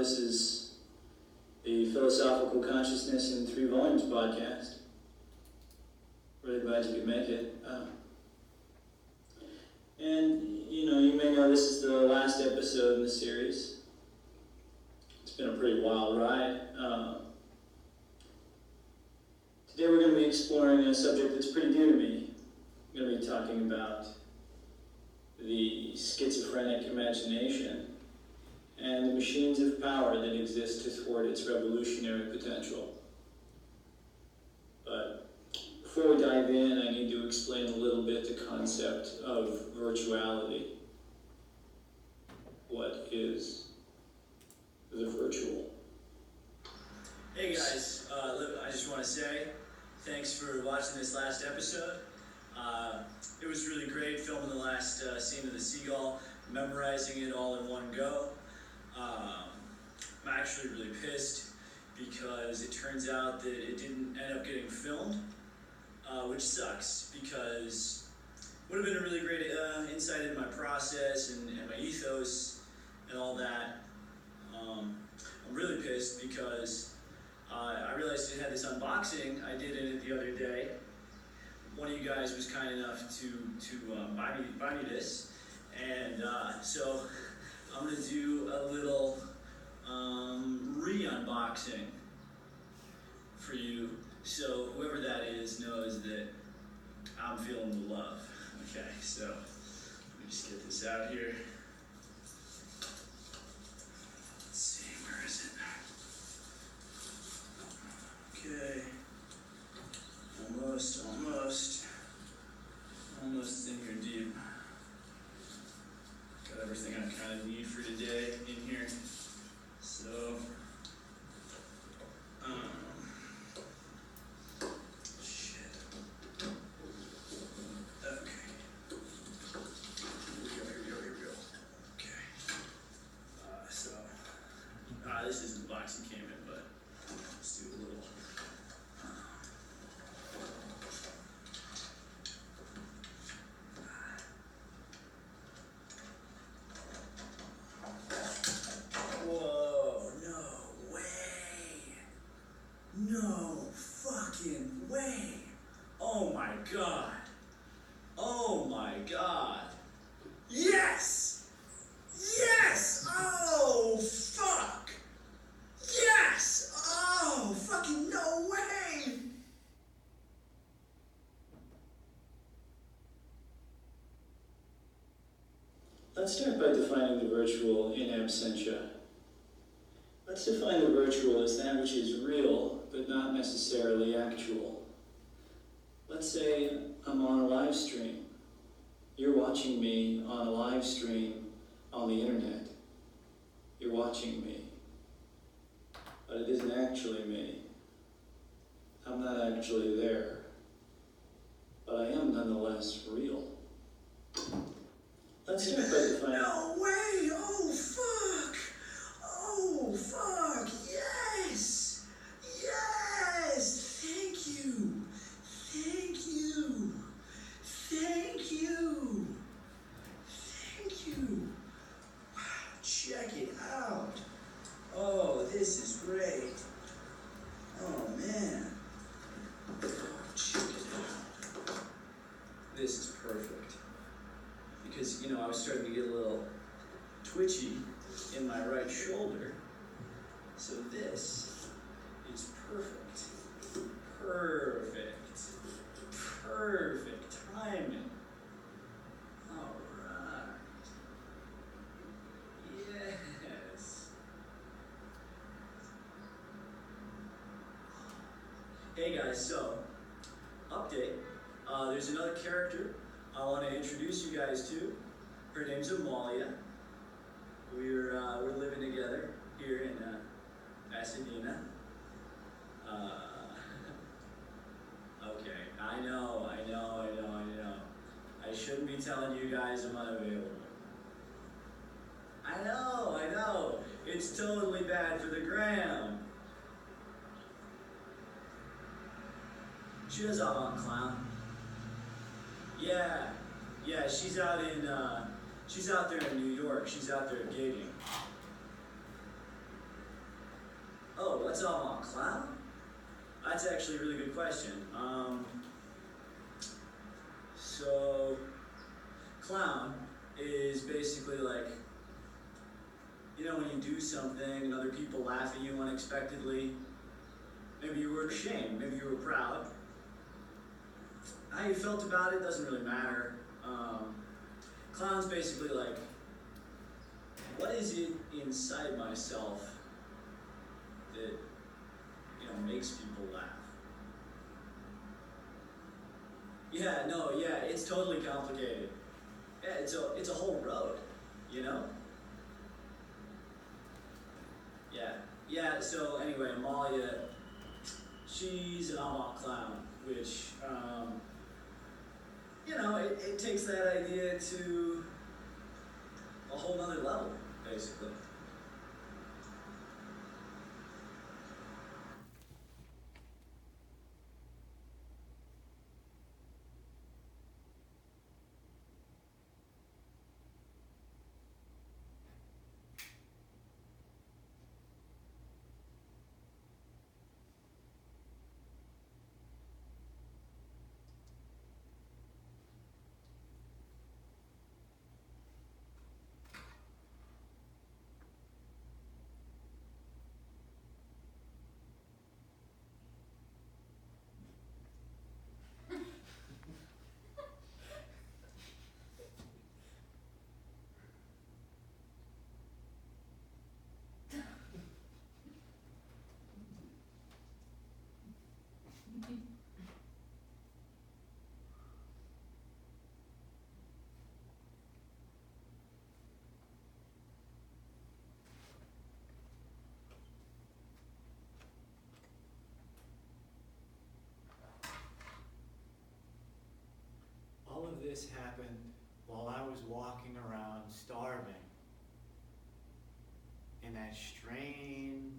This is the Philosophical Consciousness in 3 Volumes podcast. Really glad you could make it. You may know this is the last episode in the series. It's been a pretty wild ride. Today we're going to be exploring a subject that's pretty dear to me. I'm going to be talking about the schizophrenic imagination and the machines of power that exist to thwart its revolutionary potential. But before we dive in, I need to explain a little bit the concept of virtuality. What is the virtual? Hey guys, I just want to say thanks for watching this last episode. It was really great filming the last scene of the seagull, memorizing it all in one go. I'm actually really pissed because it turns out that it didn't end up getting filmed, which sucks because it would have been a really great insight into my process and my ethos and all that. I'm really pissed because I realized it had this unboxing. I did it the other day. One of you guys was kind enough to buy me this, and so I'm gonna do a little re-unboxing for you, so whoever that is knows that I'm feeling the love. Okay, so let me just get this out here. Let's see, where is it? Okay. Almost in here deep. Got everything I kind of need for today in here. So, shit. Okay. Here we go. Okay. This isn't the box it came in, but let's do a little. No fucking way. Oh my god. Oh my god. Yes! Yes! Oh fuck! Yes! Oh fucking no way! Let's start by defining the virtual in absentia. Let's define the virtual as that which is real, but not necessarily actual. Let's say I'm on a live stream. You're watching me on a live stream on the internet. You're watching me. But it isn't actually me. I'm not actually there. But I am nonetheless real. Let's start by defining... No way! Oh fuck! Oh fuck! Yes! Yes! Thank you! Thank you! Thank you! Thank you! Wow, check it out! Oh, this is great! Oh man! Oh, check it out! This is perfect. Because, I was starting to get a little twitchy in my right shoulder. So this is perfect. Perfect timing. All right. Yes. Hey guys, so update. There's another character I want to introduce you guys to. Her name's Amalia. We're living together here in Pasadena. Okay, I know. I shouldn't be telling you guys I'm unavailable. I know. It's totally bad for the gram. Cheers on, clown. Yeah, she's out there in New York. She's out there gigging. What's avant clown? That's actually a really good question. So, clown is basically like, you know, when you do something and other people laugh at you unexpectedly. Maybe you were ashamed, maybe you were proud. How you felt about it doesn't really matter. Clown's basically like, what is it inside myself that, you know, makes people laugh? Yeah, it's totally complicated. Yeah, it's a whole road, you know? Yeah, so anyway, Amalia, she's an avant clown, which, you know, it takes that idea to a whole nother level, basically. All of this happened while I was walking around starving in that strange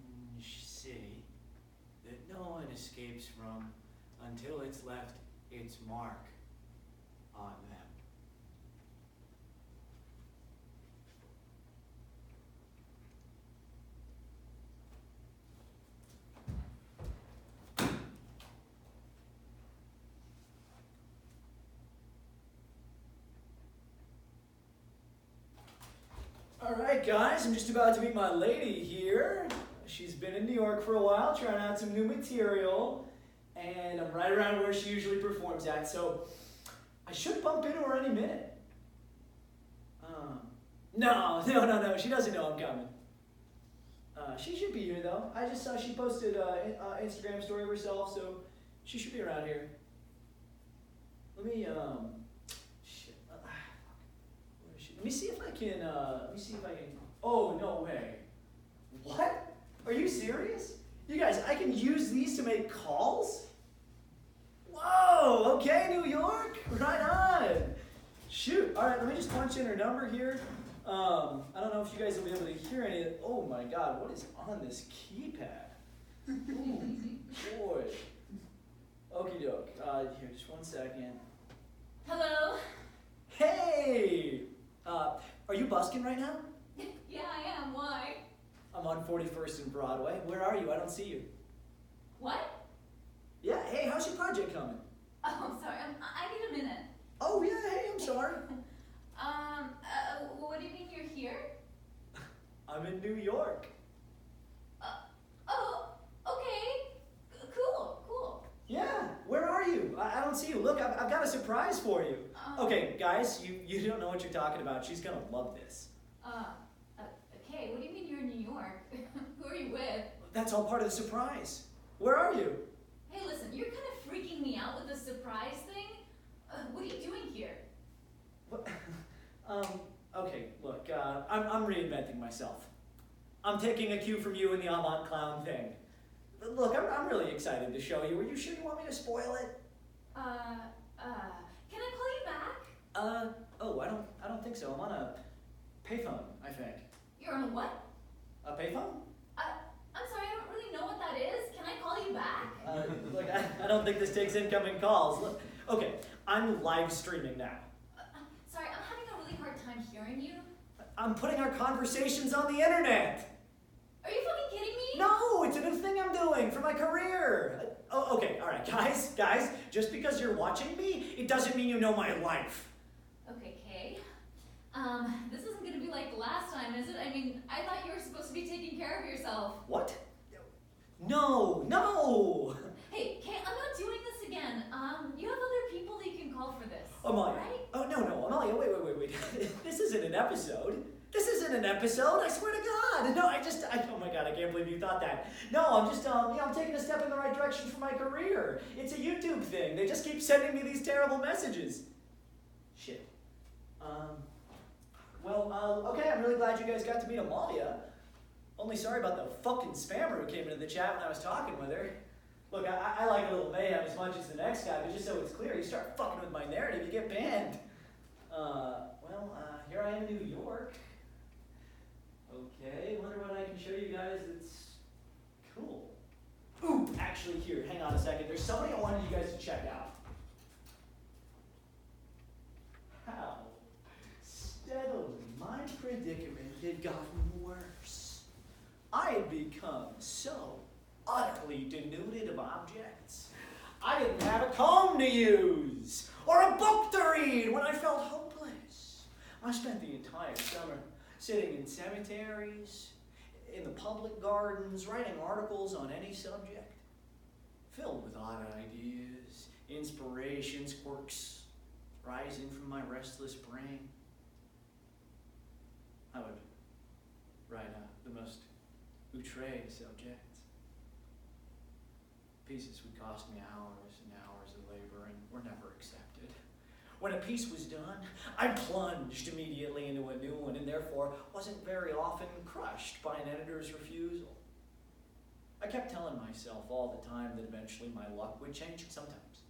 city that no one escapes from until it's left its mark on them. Alright guys, I'm just about to meet my lady here. She's been in New York for a while, trying out some new material, and I'm right around where she usually performs at, so I should bump into her any minute. No, she doesn't know I'm coming. She should be here though. I just saw she posted an Instagram story of herself, so she should be around here. Let me, shit. Let me see if I can, oh, no way. What? Are you serious? You guys, I can use these to make calls? Whoa, okay, New York, right on. Shoot, all right, let me just punch in her number here. I don't know if you guys will be able to hear any of it. Oh my God, what is on this keypad? Ooh, boy. Okie doke, here, just 1 second. Hello? Hey! Are you busking right now? Yeah, I am. Why? I'm on 41st and Broadway. Where are you? I don't see you. What? Yeah, hey, how's your project coming? Oh, I'm sorry. I need a minute. Oh, yeah, hey, I'm sorry. What do you mean you're here? I'm in New York. Oh, okay. Cool. Yeah, where are you? I don't see you. Look, I've got a surprise for you. Okay, guys, you don't know what you're talking about. She's gonna love this. Okay, what do you mean you're in New York? Who are you with? That's all part of the surprise. Where are you? Hey, listen, you're kind of freaking me out with the surprise thing. What are you doing here? What? Okay, look, I'm reinventing myself. I'm taking a cue from you in the avant clown thing. Look, I'm really excited to show you. Are you sure you want me to spoil it? Can I call you back? Oh, I don't think so. I'm on a payphone, I think. You're on a what? A payphone? I'm sorry, I don't really know what that is. Can I call you back? Look, I don't think this takes incoming calls. Look, okay, I'm live streaming now. Sorry, I'm having a really hard time hearing you. I'm putting our conversations on the internet. Are you fucking kidding me? No, it's a new thing I'm doing for my career. Oh, okay, all right, guys, just because you're watching me, it doesn't mean you know my life. Okay, Kay. This isn't gonna be like the last time, is it? I mean, I thought you were supposed to be taking care of yourself. What? No. Hey, Kay, I'm not doing this again. You have other people that you can call for this. Amalia. Right? Oh, no, Amalia, wait. This isn't an episode. I swear to God. No, oh my God, I can't believe you thought that. No, I'm just, I'm taking a step in the right direction for my career. It's a YouTube thing. They just keep sending me these terrible messages. Shit. Okay, I'm really glad you guys got to meet Amalia. Only sorry about the fucking spammer who came into the chat when I was talking with her. Look, I like a little mayhem as much as the next guy, but just so it's clear, you start fucking with my narrative, you get banned. Here I am in New York. Okay, wonder what I can show you guys that's cool. Ooh, actually here, hang on a second. There's somebody I wanted you guys to check out. How steadily my predicament had gotten worse. I had become so utterly denuded of objects. I didn't have a comb to use or a book to read when I felt hopeless. I spent the entire summer sitting in cemeteries, in the public gardens, writing articles on any subject, filled with odd ideas, inspirations, quirks rising from my restless brain. I would write the most outre subjects. Pieces would cost me hours and hours of labor and were never accepted. When a piece was done, I plunged immediately into a new one and therefore wasn't very often crushed by an editor's refusal. I kept telling myself all the time that eventually my luck would change. Sometimes,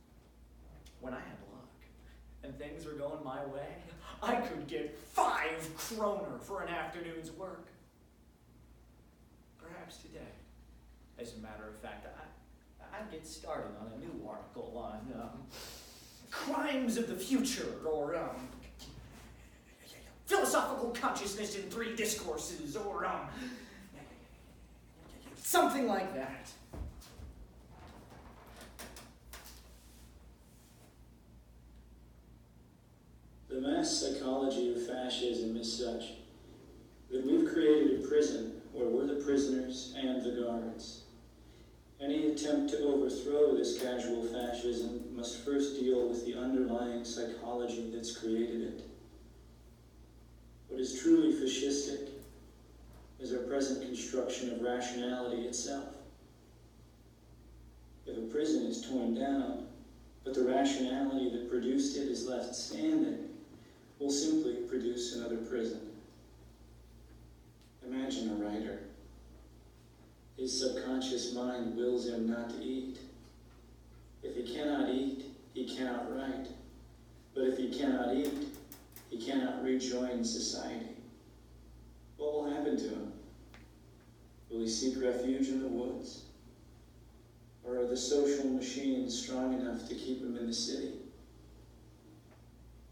when I had luck and things were going my way, I could get 5 kroner for an afternoon's work. Perhaps today, as a matter of fact, I'd get started on a new article on crimes of the future or philosophical consciousness in 3 discourses or something like that. The mass psychology of fascism is such that we've created a prison where we're the prisoners and the guards. Any attempt to overthrow this casual fascism must first deal with the underlying psychology that's created it. What is truly fascistic is our present construction of rationality itself. If a prison is torn down, but the rationality that produced it is left standing, we'll simply produce another prison. Imagine a writer. His subconscious mind wills him not to eat. If he cannot eat, he cannot write. But if he cannot eat, he cannot rejoin society. What will happen to him? Will he seek refuge in the woods? Or are the social machines strong enough to keep him in the city?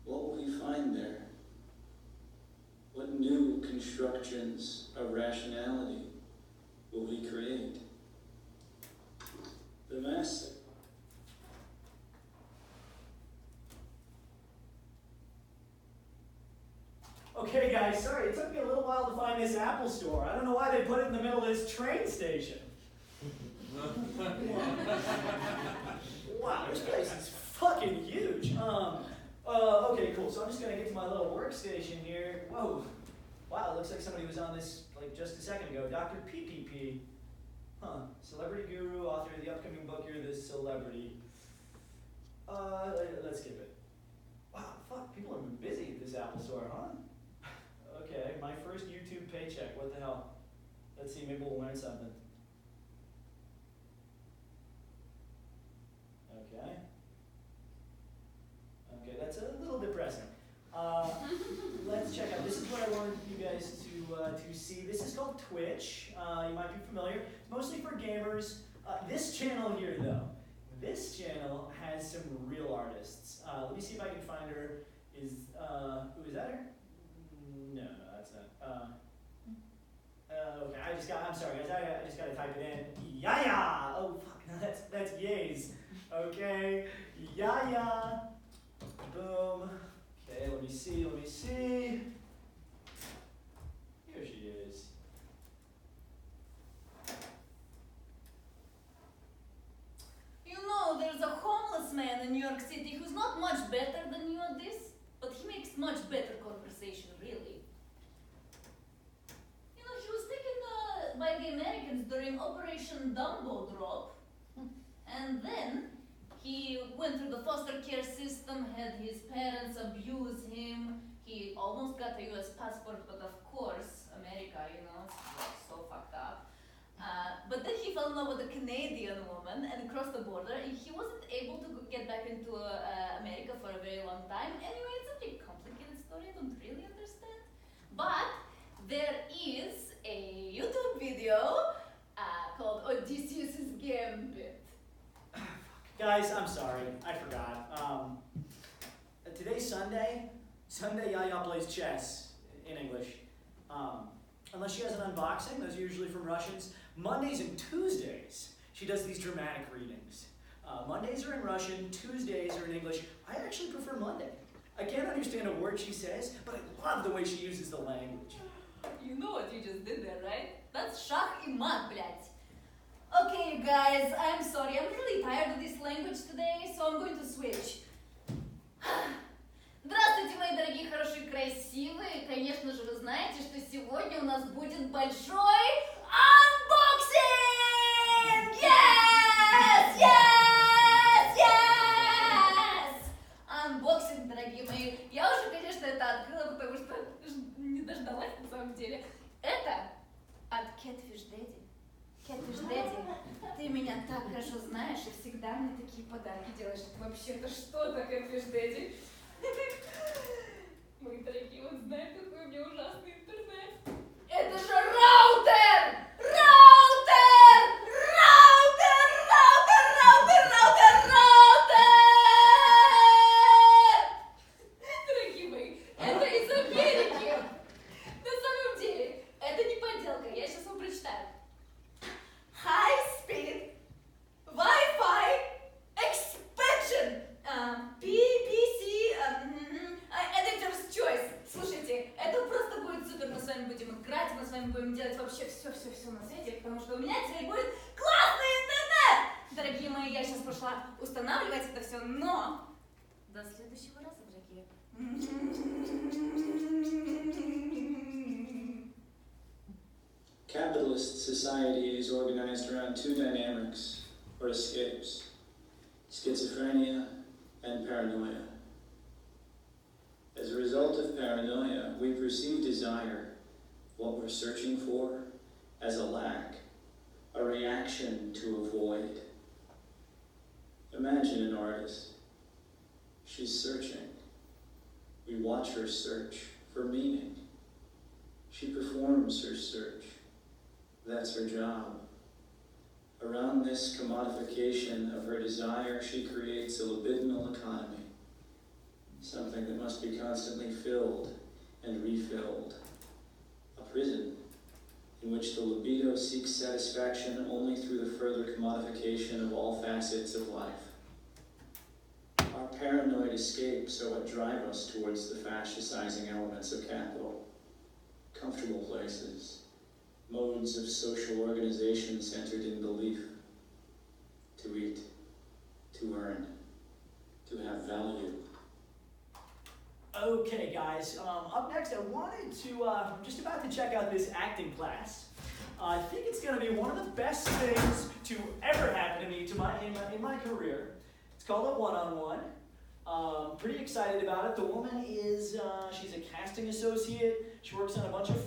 What will he find there? What new constructions of rationality will he create? The master. Okay, guys, sorry, it took me a little while to find this Apple store. I don't know why they put it in the middle of this train station. Wow, this place is fucking huge. Okay, cool. So I'm just gonna get to my little workstation here. Whoa. Wow, it looks like somebody was on this like just a second ago. Dr. PPP. Huh. Celebrity guru, author of the upcoming book, You're the Celebrity. Let's skip it. Wow, fuck, people have been busy at this Apple store, huh? Okay, my first YouTube paycheck, what the hell? Let's see, maybe we'll learn something. Okay. Okay, that's a little depressing. Let's check out, this is what I wanted you guys to see. This is called Twitch. You might be familiar. It's mostly for gamers. This channel here, though, this channel has some real artists. Let me see if I can find her. Is that her? No, that's not. Okay, I'm sorry guys, I just gotta type it in. Yaya! Oh fuck, no, that's yays. Okay, yaya. Boom. Okay, let me see. Here she is. You know, there's a homeless man in New York City who's not much better than you at this, but he makes much better conversation, really. You know, he was taken by the Americans during Operation Dumbo Drop, and then he went through the foster care system, had his parents abuse him. He almost got a US passport, but of course, America, you know, it's so fucked up. But then he fell in love with a Canadian woman and crossed the border. He wasn't able to get back into America for a very long time. Anyway, it's a pretty complicated story. I don't really understand. But there is a YouTube video called Odysseus' Gambit. Guys, I'm sorry, I forgot. Today's Sunday. Sunday Yaya plays chess in English. Unless she has an unboxing, those are usually from Russians. Mondays and Tuesdays, she does these dramatic readings. Mondays are in Russian, Tuesdays are in English. I actually prefer Monday. I can't understand a word she says, but I love the way she uses the language. You know what you just did there, right? That's шах и мат, блядь. Okay, you guys, I'm sorry. I'm really tired of this language today, so I'm going to switch. Здравствуйте, мои дорогие, хорошие, красивые. Конечно же, вы знаете, что сегодня у нас будет большой unboxing! Yes! Yes! Yes! Unboxing, дорогие мои. Я уже, конечно, это открыла, потому что не дождалась на самом деле. Это от Catfish Daddy. Catfish Daddy, ты меня так хорошо знаешь и всегда мне такие подарки делаешь. Вообще-то что-то, Catfish Daddy. Мои дорогие, вот знаете, какой у меня ужасный интернет? Это же раутер! Раутер! Раутер! Раутер! Раутер! Раутер! Раутер! Дорогие мои, это из Америки! На самом деле, это не подделка, я сейчас вам прочитаю. High speed Wi-Fi expansion BBC Editor's Choice. Слушайте, это просто будет супер. Мы с вами будем играть, мы с вами будем делать вообще все на свете, потому что у меня теперь будет классный интернет! Дорогие мои, я сейчас пошла устанавливать это все, но до следующего раза, дорогие. Capitalist society is organized around two dynamics, or escapes: schizophrenia and paranoia. As a result of paranoia, we perceive desire, what we're searching for, as a lack, a reaction to a void. Imagine an artist. She's searching. We watch her search for meaning. She performs her search. That's her job. Around this commodification of her desire, she creates a libidinal economy, something that must be constantly filled and refilled. A prison in which the libido seeks satisfaction only through the further commodification of all facets of life. Our paranoid escapes are what drive us towards the fascistizing elements of capital. Comfortable places, modes of social organization centered in belief, to eat, to earn, to have value. Okay, guys, up next I wanted to, I'm just about to check out this acting class. I think it's going to be one of the best things to ever happen to me in my career. It's called a one-on-one. Pretty excited about it. The woman is, she's a casting associate. She works on a bunch of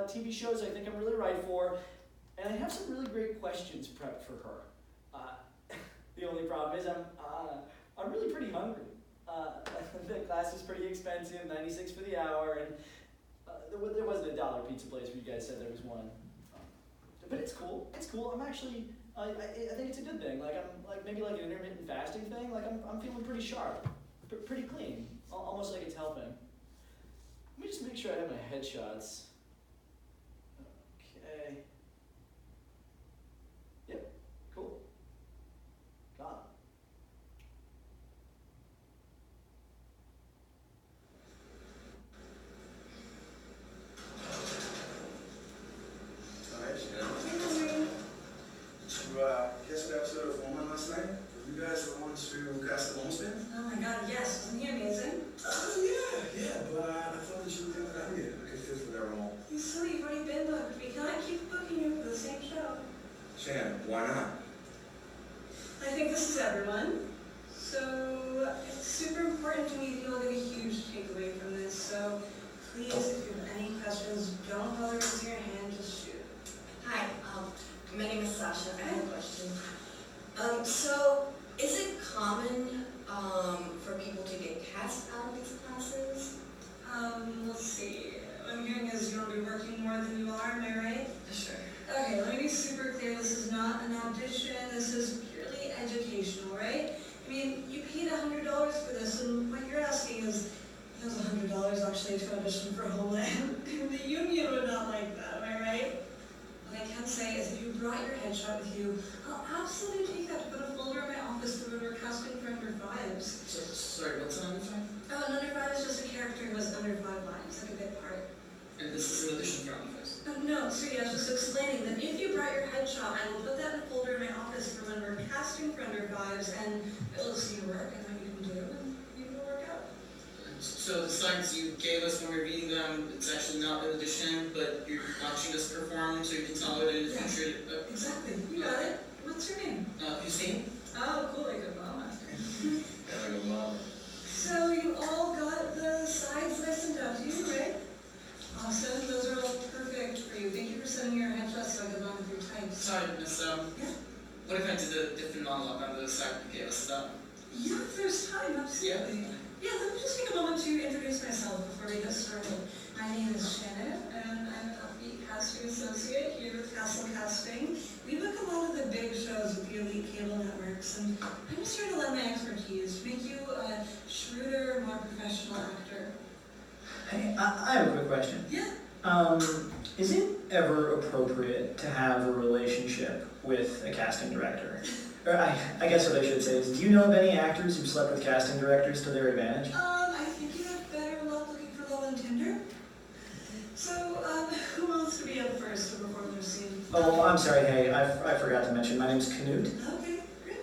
TV shows I think I'm really right for. And I have some really great questions prepped for her. The only problem is I'm really pretty hungry. The class is pretty expensive, $96 for the hour, and there wasn't a dollar pizza place where you guys said there was one. But it's cool. It's cool. I'm actually, I think it's a good thing. Maybe like an intermittent fasting thing. I'm feeling pretty sharp, pretty clean, almost like it's helping. Let me just make sure I have my headshots. Smith? Oh my god, yes. Wasn't he amazing? Yeah, but I thought that you were the other guy. I could fit for that role. You silly, you've already been booked. We cannot keep booking you for the same show. Shannon, why not? I think this is everyone. So, it's super important to me that you all get a huge takeaway from this. So, please, if you have any questions, don't bother raising your hand, just shoot. Hi, my name is Sasha. I have a question. So, is it common for people to get cast out of these classes? Let's see. What I'm hearing is you want to be working more than you are, am I right? Sure. Okay, let me be super clear. This is not an audition. This is purely educational, right? I mean, you paid $100 for this, and what you're asking is, it was $100 actually to audition for Homeland. The union would not like that, am I right? What I can say is if you brought your headshot with you, I'll absolutely take that to put a folder in my office for when we're casting for under fives. Sorry, what's an under 5? Oh, an under five is just a character who has under 5 lines, like a bit part. And this is an addition for under 5s. No, sweetie, I was just explaining that if you brought your headshot, I will put that in a folder in my office for when we're casting for under fives, and it'll see your work and what you can do, and you will work out. So the slides you gave us when we were reading them, it's actually not an addition, but you're watching us perform so you can tell it in the future. Exactly, you got it. What's your name? Hussein? Oh, cool, like a mama. Yeah, like a mom. So you all got the sides that I sent out to you, right? Awesome, those are all perfect for you. Thank you for sending your headshots so I could run with your types. Sorry, Miss, Yeah. what if I did a different monologue on the side you gave us? Is that? Yeah, first time, absolutely. Yeah, let me just take a moment to introduce myself before we get started. My name is Shannon, and I'm an upbeat casting associate here with Castle Casting. We book a lot of the big shows with the elite cable networks, and I'm just here to lend my expertise to make you a shrewder, more professional actor. Hey, I have a quick question. Yeah. Is it ever appropriate to have a relationship with a casting director? Or I guess what I should say is, do you know of any actors who slept with casting directors to their advantage? I think you have better luck looking for love on Tinder. So, who wants to be up first to perform their scene? Oh, I'm sorry, hey, I forgot to mention, my name's Canute. Okay, great.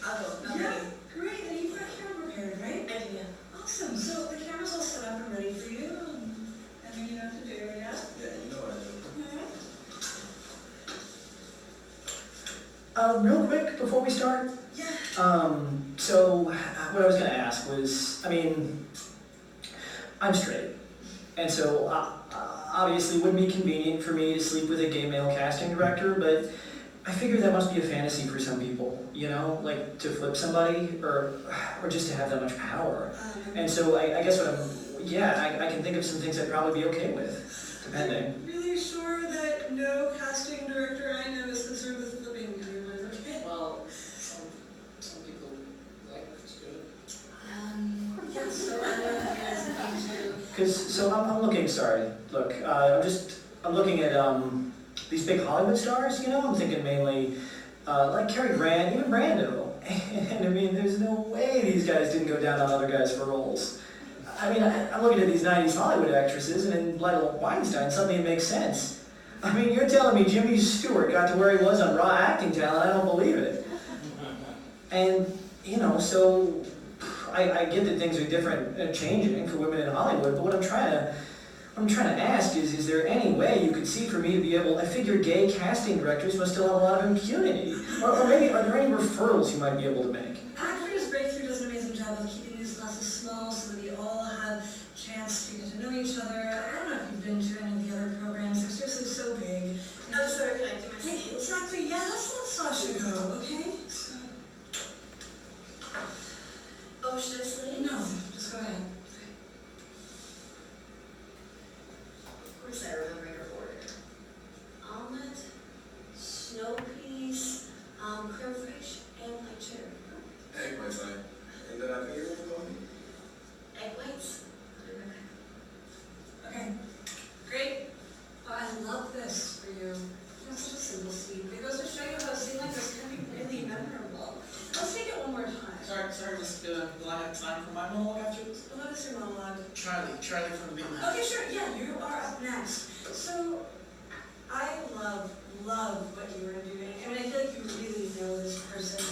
I'll go. I'm Yeah, ready. great. And you've got camera prepared, right? I do, yeah. Awesome. So the camera's all set up and ready for you. I think you know what to do, yeah? Yeah, you know I do. Real quick, before we start, Yeah. so what I was gonna ask was, I mean, I'm straight, and so obviously it wouldn't be convenient for me to sleep with a gay male casting director, but I figure that must be a fantasy for some people, you know, like to flip somebody, or just to have that much power. And so I guess I can think of some things I'd probably be okay with, depending. I'm really sure that no casting director I know is concerned with flipping anyone, okay? Well, some people like it's good. Yeah, so I know you guys need to... So I'm looking, sorry, look, I'm looking at these big Hollywood stars, you know, I'm thinking mainly like Cary Grant, even Brando. And I mean, there's no way these guys didn't go down on other guys for roles. I mean, I'm looking at these 90s Hollywood actresses, and in light of Weinstein, suddenly it makes sense. I mean, you're telling me Jimmy Stewart got to where he was on raw acting talent, I don't believe it. And, you know, so I get that things are different and changing for women in Hollywood, but what I'm trying to ask is there any way you could see for me to be able, I figure gay casting directors must still have a lot of impunity. Or maybe, are there any referrals you might be able to make? Actors Breakthrough does an amazing job of keeping these classes small so that we all have a chance to get to know each other. I don't know if you've been to any of the other programs, they're seriously so big. Oh, sorry, can I do my Hey, scene? exactly, yeah, let's let Sasha go, okay? So, Oh, should I say? no, just go ahead. Of course I remember your order. Omelet, snow peas, creme fraiche, and white cheddar. Egg whites, and then I think you're going Egg whites. Okay, great. Oh, I love this for you. It's such a simple scene. It goes to show you how a scene like this can be really memorable. Let's take it one more time. Sorry, just, will I have time for my monologue after this? What is your monologue? Charlie from the Big Man. Okay, sure. Yeah, you are up next. So, I love what you are doing. I mean, I feel like you really know this person.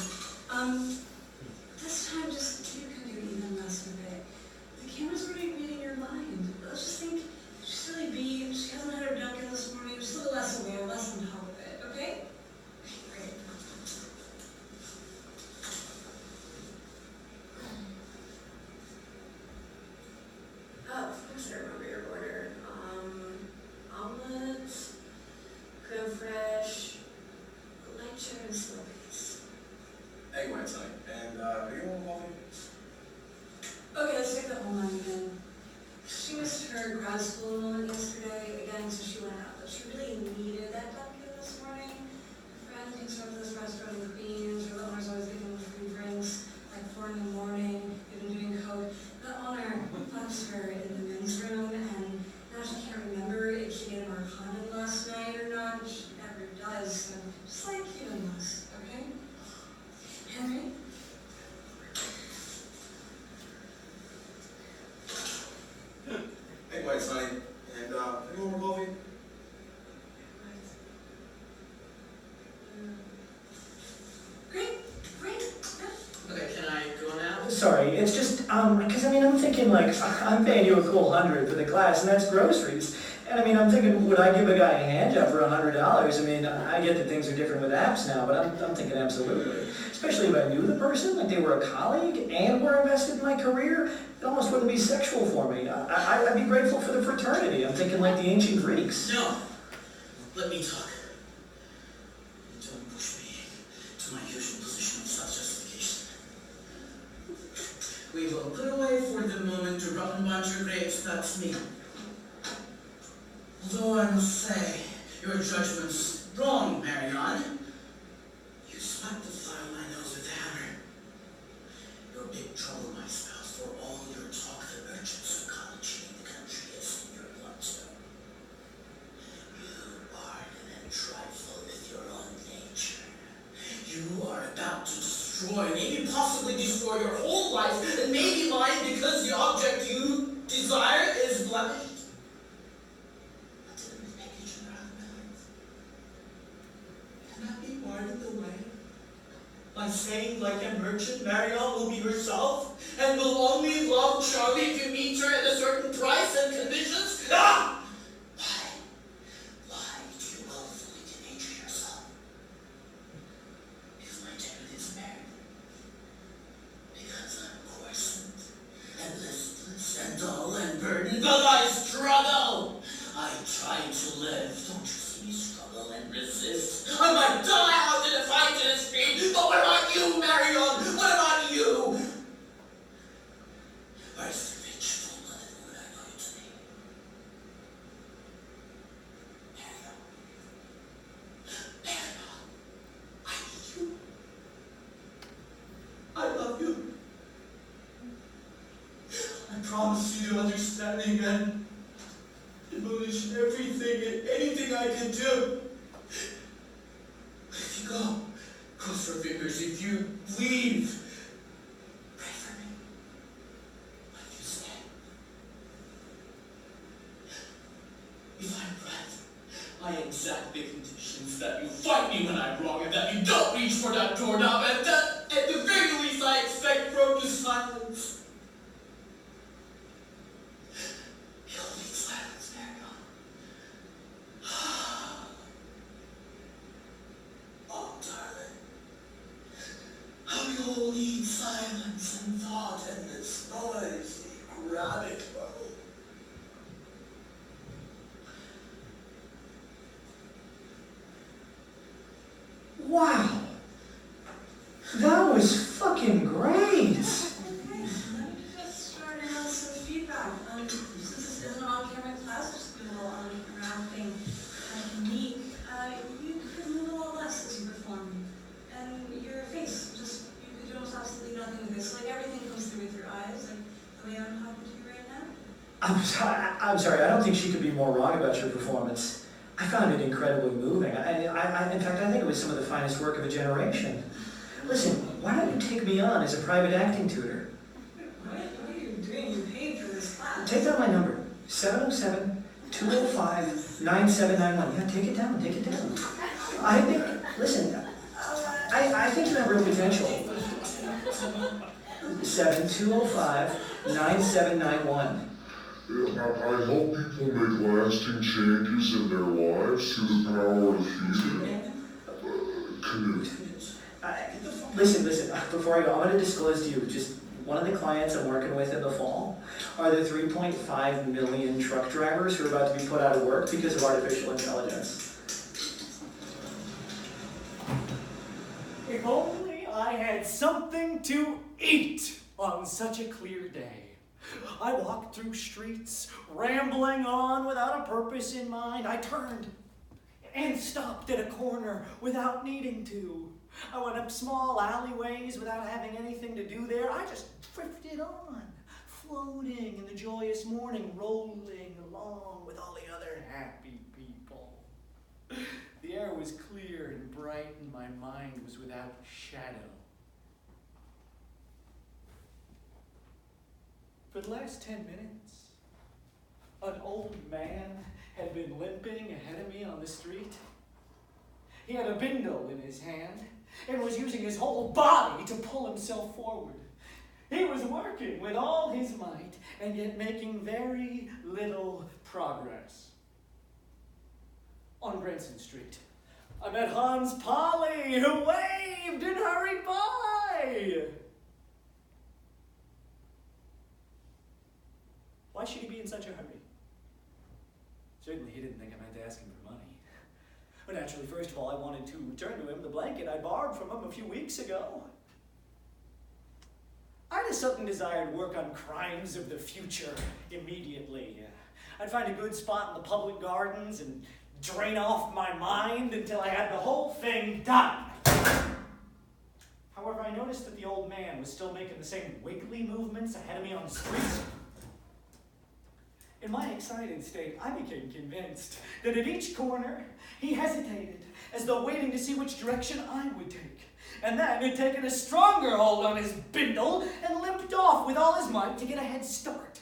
sorry. It's just, because I mean, I'm thinking like, I'm paying you a cool $100 for the class, and that's groceries. And I mean, I'm thinking, would I give a guy a hand job for $100? I mean, I get that things are different with apps now, but I'm thinking absolutely. Especially if I knew the person, like they were a colleague and were invested in my career, it almost wouldn't be sexual for me. I'd be grateful for the fraternity. I'm thinking like the ancient Greeks. No. Let me talk. Don't push me to my usual position of self-justification. We will put away for the moment the rotten bunch of grapes, that's me. Although I must say, your judgment's wrong, Marion. You smacked the fly on my nose with a hammer. You're big trouble, my spouse, for all your talk the merchants of college in the country is in your blood. You bargain and trifle with your own nature. You are about to destroy, maybe possibly destroy your whole life, and maybe mine because the object you desire is blemished. Can that be bargained away? By saying like a merchant, Marion will be herself, and will only love Charlie if you meet her at a certain price and conditions? Ah! Why do you willfully denature yourself? Because my tale is married. Because I'm coarsened, and listless, and dull, and burdened, but I struggle! I try to live. Don't you see me struggle and resist? I might die out in a fight in a street, but what about you, Marion? What about you? Where's the rich, full-blooded woman I know you to be? Marion. Marion. I need you. I love you. I promise you to understanding and demolish everything and anything I can do. If you go, cross your fingers. If you leave, pray for me. If you stay, if I'm right, I exact the conditions that you fight me when I'm wrong, and that you don't reach for that doorknob, and that, at the very least, I expect from you silence. You'll need silence, Marion. Oh, darling. How we all need silence and thought in this noisy, rabbit world. Wow. That was fucking great. Okay, let me just start out some feedback. Since this is an on-camera class, just do a little unwrapping technique. You could move a little less as you perform. And your face, just, you could do almost absolutely nothing with this. Like everything comes through with your eyes, like the way I'm talking to you right now. I'm sorry, I don't think she could be more wrong about your performance. I found it incredibly moving. In fact, I think it was some of the finest work of a generation. Listen, why don't you take me on as a private acting tutor? What are you doing? You paid for this class. Take down my number, 707-205-9791. Yeah, take it down. I think, listen, I think you have real potential. 7205-9791. I help people make lasting changes in their lives through the power of theater. Canute. Listen, before I go, I want to disclose to you just one of the clients I'm working with in the fall are the 3.5 million truck drivers who are about to be put out of work because of artificial intelligence. If only I had something to eat on such a clear day. I walked through streets, rambling on without a purpose in mind. I turned and stopped at a corner without needing to. I went up small alleyways without having anything to do there. I just drifted on, floating in the joyous morning, rolling along with all the other happy people. The air was clear and bright, and my mind was without shadow. For the last 10 minutes, an old man had been limping ahead of me on the street. He had a bindle in his hand and was using his whole body to pull himself forward. He was working with all his might and yet making very little progress. On Granson Street, I met Hans Polly, who waved and hurried by. Why should he be in such a hurry? Certainly he didn't think I meant to ask him for money. But naturally, first of all, I wanted to return to him the blanket I borrowed from him a few weeks ago. I had a sudden desire to work on crimes of the future immediately. I'd find a good spot in the public gardens and drain off my mind until I had the whole thing done. However, I noticed that the old man was still making the same wiggly movements ahead of me on the street. In my excited state, I became convinced that at each corner, he hesitated, as though waiting to see which direction I would take. And then had taken a stronger hold on his bindle and limped off with all his might to get a head start.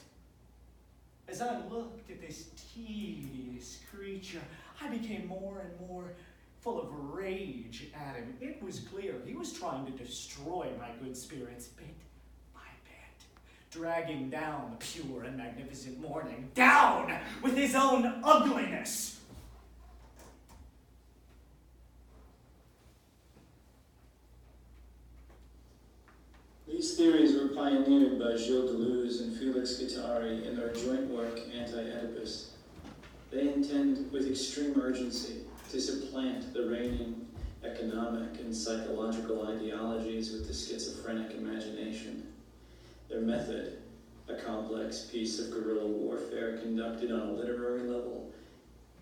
As I looked at this tedious creature, I became more and more full of rage at him. It was clear he was trying to destroy my good spirits bit by bit, dragging down the pure and magnificent morning, down with his own ugliness. These theories were pioneered by Gilles Deleuze and Felix Guattari in their joint work Anti-Oedipus. They intend, with extreme urgency, to supplant the reigning economic and psychological ideologies with the schizophrenic imagination. Their method, a complex piece of guerrilla warfare conducted on a literary level,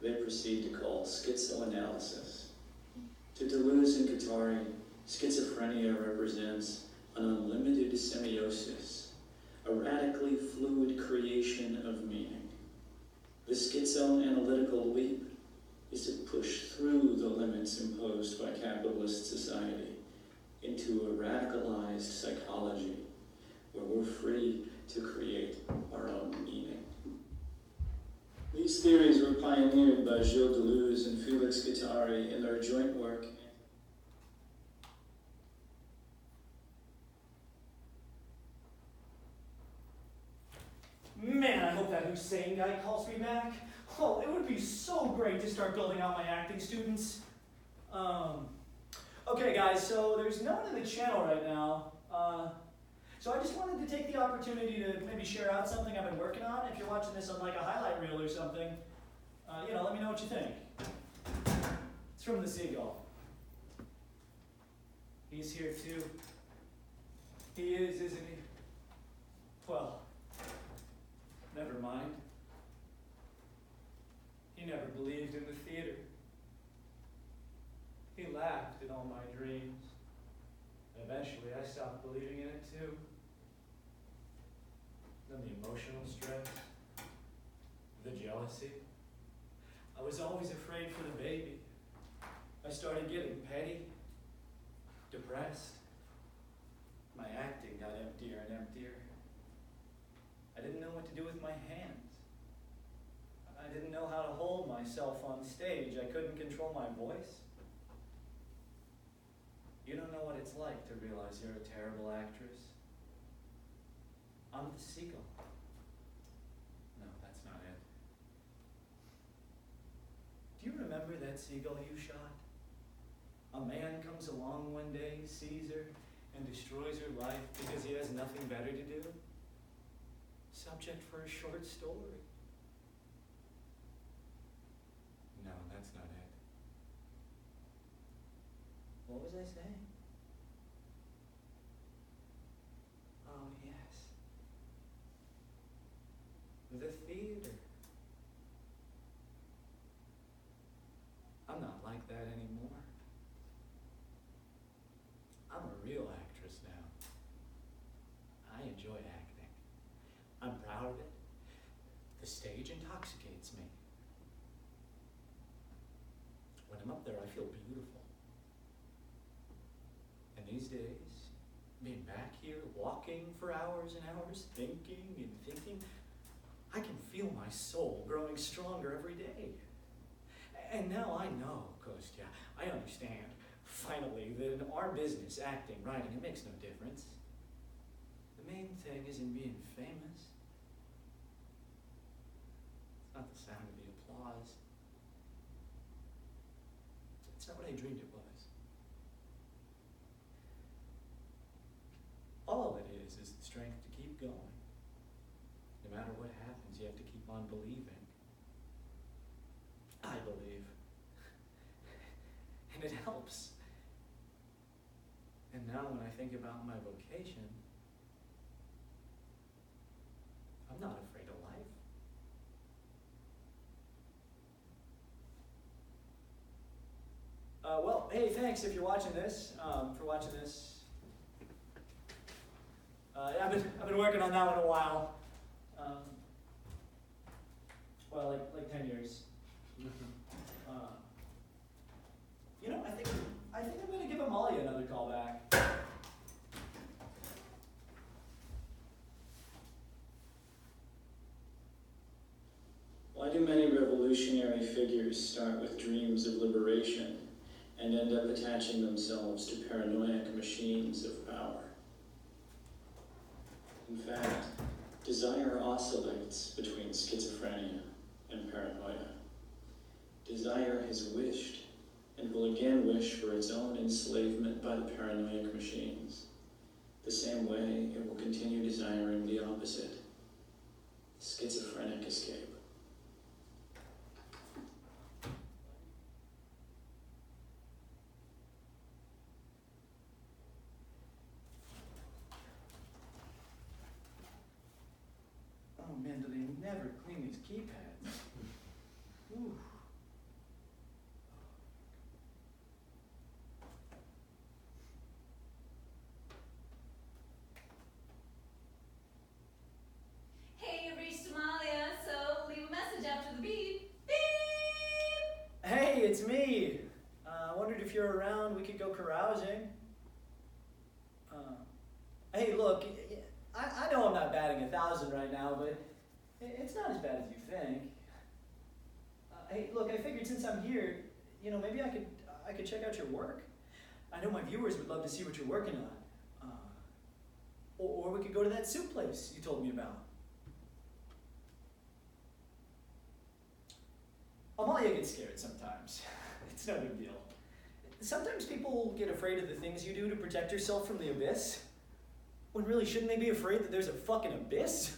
they proceed to call schizoanalysis. To Deleuze and Guattari, schizophrenia represents an unlimited semiosis, a radically fluid creation of meaning. The schizoanalytical leap is to push through the limits imposed by capitalist society into a radicalized psychology where we're free to create our own meaning. These theories were pioneered by Gilles Deleuze and Felix Guattari in their joint work. Man, I hope that Hussein guy calls me back. Oh, it would be so great to start building out my acting students. Okay guys, so there's no one in the channel right now. So I just wanted to take the opportunity to maybe share out something I've been working on. If you're watching this on like a highlight reel or something, let me know what you think. It's from the Seagull. He's here too. He is, isn't he? Well, never mind. He never believed in the theater. He laughed at all my dreams. Eventually, I stopped believing in it too. Then the emotional stress, the jealousy. I was always afraid for the baby. I started getting petty, depressed. My acting got emptier and emptier. I didn't know what to do with my hands. I didn't know how to hold myself on stage. I couldn't control my voice. You don't know what it's like to realize you're a terrible actress. I'm the Seagull. No, that's not it. Do you remember that seagull you shot? A man comes along one day, sees her, and destroys her life because he has nothing better to do? Subject for a short story. No, that's not it. What was I saying? Oh, yes. The theater. I'm not like that anymore. I'm a real actress now. I enjoy acting. I'm proud of it. The stage intoxicates me. When I'm up there, I feel beautiful. And these days, being back here, walking for hours and hours, thinking and thinking, I can feel my soul growing stronger every day. And now I know, Kostya, I understand, finally, that in our business, acting, writing, it makes no difference. The main thing isn't being famous. It's not the sound of the applause. It's not what I dreamed it was. All it is the strength to keep going. No matter what happens, you have to keep on believing. I believe. And it helps. And now when I think about my vocation, I'm not afraid of life. Well, hey, thanks if you're watching this, for watching this. I've been working on that one a while. Well, like 10 years. You know, I think I'm gonna give Amalia another call back. Why do many revolutionary figures start with dreams of liberation and end up attaching themselves to paranoid machines of power? In fact, desire oscillates between schizophrenia and paranoia. Desire has wished and will again wish for its own enslavement by the paranoid machines. The same way it will continue desiring the opposite, schizophrenic escape. Oh man, do they never clean these keypads? Ooh. Hey, you reached Amalia, so leave a message after the beep. Beep! Hey, it's me. I wondered if you're around, we could go carousing. Hey, look, I know I'm not batting 1,000 right now, but it's not as bad as you think. Hey, look, I figured since I'm here, you know, maybe I could check out your work. I know my viewers would love to see what you're working on. Or we could go to that soup place you told me about. Amalia gets scared sometimes. It's no big deal. Sometimes people get afraid of the things you do to protect yourself from the abyss. When really, shouldn't they be afraid that there's a fucking abyss?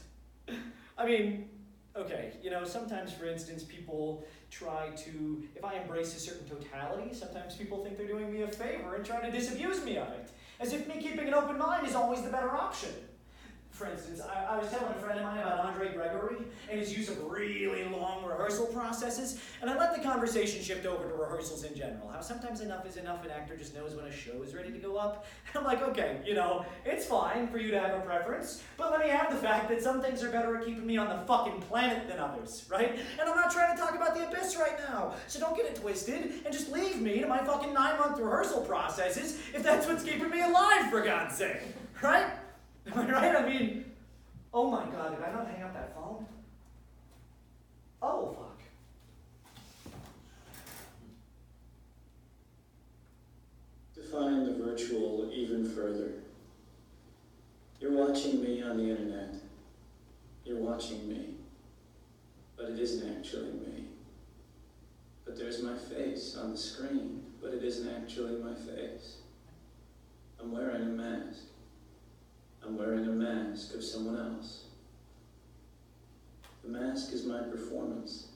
I mean, okay, you know, sometimes, for instance, people try to, if I embrace a certain totality, sometimes people think they're doing me a favor and try to disabuse me of it. As if me keeping an open mind is always the better option. For instance, I was telling a friend of mine about Andre Gregory and his use of really long rehearsal processes, and I let the conversation shift over to rehearsals in general. How sometimes enough is enough, an actor just knows when a show is ready to go up. And I'm like, okay, you know, it's fine for you to have a preference, but let me have the fact that some things are better at keeping me on the fucking planet than others, right? And I'm not trying to talk about the abyss right now, so don't get it twisted and just leave me to my fucking 9-month rehearsal processes if that's what's keeping me alive, for God's sake, right? Am I right? I mean, oh my God, did I not hang up that phone? Oh, fuck. Define the virtual even further. You're watching me on the internet. You're watching me. But it isn't actually me. But there's my face on the screen, but it isn't actually my face. I'm wearing a mask. I'm wearing a mask of someone else. The mask is my performance.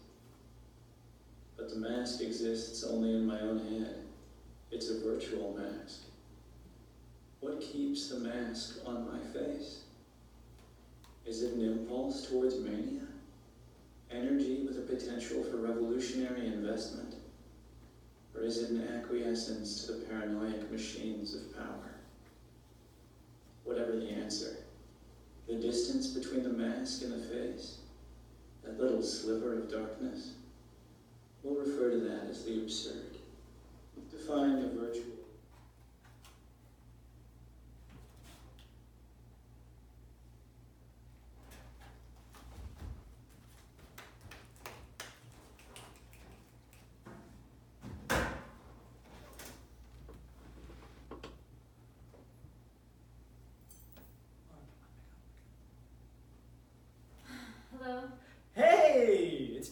But the mask exists only in my own head. It's a virtual mask. What keeps the mask on my face? Is it an impulse towards mania? Energy with a potential for revolutionary investment? Or is it an acquiescence to the paranoid machines of power? Whatever the answer, the distance between the mask and the face, that little sliver of darkness, we'll refer to that as the absurd. Define the virtual.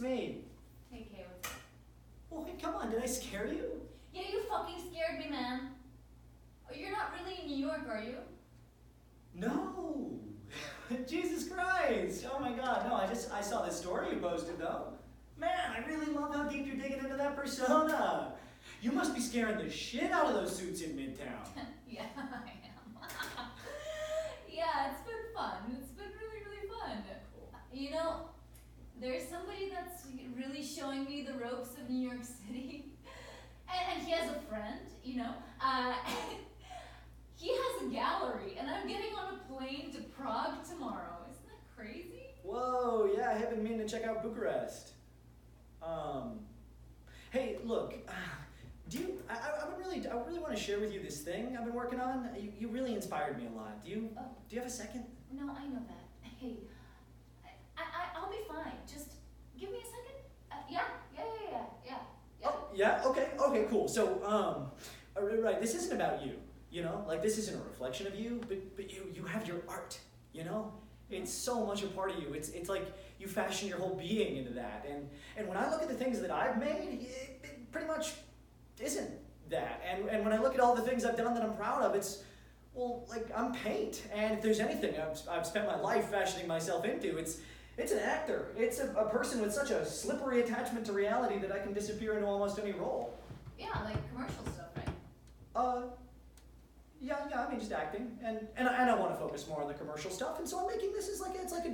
It's me. Hey, Kay, what's up? Well, hey, come on, did I scare you? Yeah, you fucking scared me, man. Oh, you're not really in New York, are you? No. Jesus Christ. Oh my God, no, I saw this story you posted though. Man, I really love how deep you're digging into that persona. You must be scaring the shit out of those suits in Midtown. Yeah, I am. Yeah, it's been fun. It's been really, really fun. You know, there's somebody that's really showing me the ropes of New York City. And he has a friend, you know. He has a gallery, and I'm getting on a plane to Prague tomorrow. Isn't that crazy? Whoa, yeah, I have been meaning to check out Bucharest. Hey, look, I really want to share with you this thing I've been working on. You really inspired me a lot. Do you have a second? No, I know that. Hey, I'll be fine. Just give me a second. Yeah. Oh, yeah, okay, cool. So, right, this isn't about you, you know? Like, this isn't a reflection of you, but you have your art, you know? It's so much a part of you. It's like you fashion your whole being into that. And when I look at the things that I've made, it pretty much isn't that. And when I look at all the things I've done that I'm proud of, it's, well, like, I'm paint. And if there's anything I've spent my life fashioning myself into, it's an actor. It's a person with such a slippery attachment to reality that I can disappear into almost any role. Yeah, like commercial stuff, right? Yeah, I mean, just acting. And I want to focus more on the commercial stuff, and so I'm making this as it's like a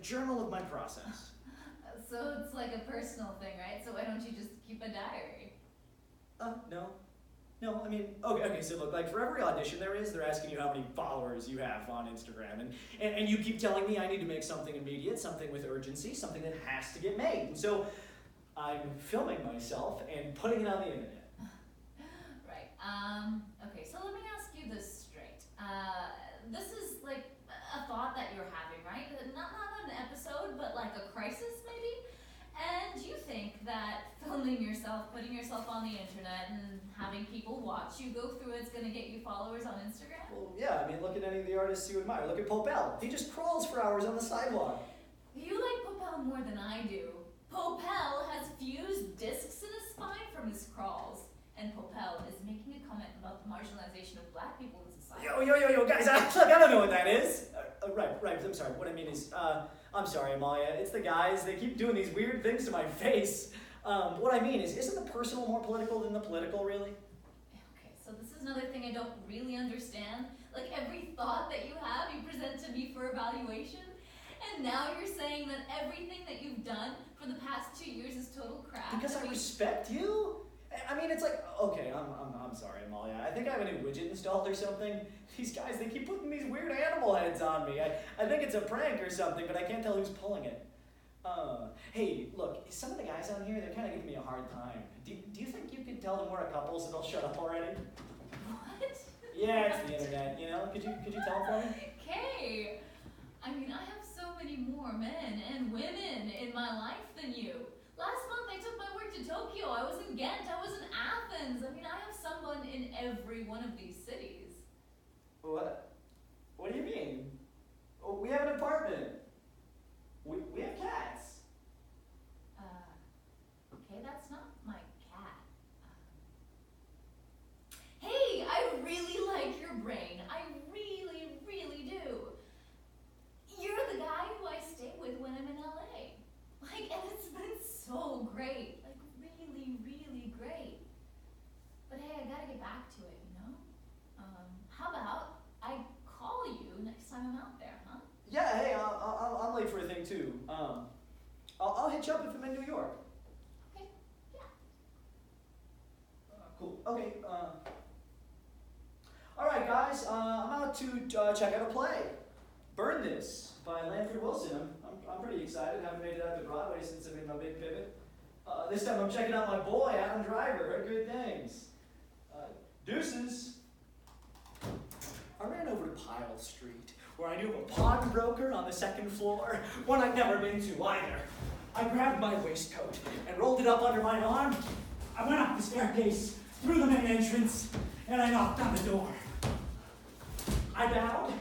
journal of my process. So it's like a personal thing, right? So why don't you just keep a diary? No, I mean, okay, so look, like for every audition they're asking you how many followers you have on Instagram, and you keep telling me I need to make something immediate, something with urgency, something that has to get made. And so I'm filming myself and putting it on the internet. Right, okay, so let me ask you this straight. This is like a thought that you're having, right? Not an episode, but like a crisis maybe? And you think that filming yourself, putting yourself on the internet, and having people watch you go through it's going to get you followers on Instagram? Well, yeah, I mean, look at any of the artists you admire. Look at Popel. He just crawls for hours on the sidewalk. You like Popel more than I do. Popel has fused discs in his spine from his crawls. And Popel is making a comment about the marginalization of black people in society. Yo, guys, look, I don't know what that is. Right, I'm sorry. What I mean is, I'm sorry, Amalia. It's the guys. They keep doing these weird things to my face. What I mean is, isn't the personal more political than the political, really? Okay, so this is another thing I don't really understand. Like, every thought that you have, you present to me for evaluation. And now you're saying that everything that you've done for the past 2 years is total crap. Because I respect you? I mean, it's like, okay, I'm sorry, Amalia. I think I have a new widget installed or something. These guys, they keep putting these weird animal heads on me. I think it's a prank or something, but I can't tell who's pulling it. Hey, look, some of the guys on here, they're kind of giving me a hard time. Do you think you could tell them we're a couple so they'll shut up already? What? Yeah, it's the internet, you know? Could you tell them for me? Okay. I mean, I have so many more men and women in my life than you. Last month I took my work to Tokyo. I was in Ghent. I was in Athens. I mean, I have someone in every one of these cities. What? What do you mean? Oh, we have an apartment. We have cats. Okay, that's not my cat. Hey, I really like your brain. I really, really do. You're the guy who I stay with when I'm in LA. Like, and it's been so great. Like, really, really great. But hey, I gotta get back to it, you know? How about I call you next time I'm out there, huh? Yeah, hey, I'm late for a thing too. I'll hit you up if I'm in New York. Okay, yeah. Cool. Okay. All right, guys. I'm out to check out a play, Burn This by Lanford Wilson. I'm pretty excited. Haven't made it out to Broadway since I made my big pivot. This time I'm checking out my boy, Adam Driver. Heard good things. Deuces. I ran over to Pyle Street, where I knew a pawnbroker on the second floor, one I'd never been to either. I grabbed my waistcoat and rolled it up under my arm. I went up the staircase, through the main entrance, and I knocked on the door. I bowed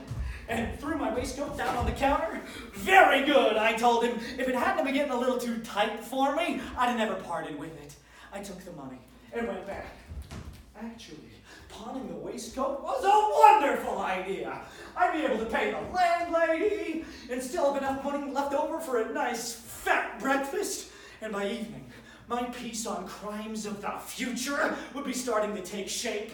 and threw my waistcoat down on the counter. Very good, I told him. If it hadn't been getting a little too tight for me, I'd have never parted with it. I took the money and went back. Actually, pawning the waistcoat was a wonderful idea. I'd be able to pay the landlady and still have enough money left over for a nice fat breakfast. And by evening, my piece on crimes of the future would be starting to take shape.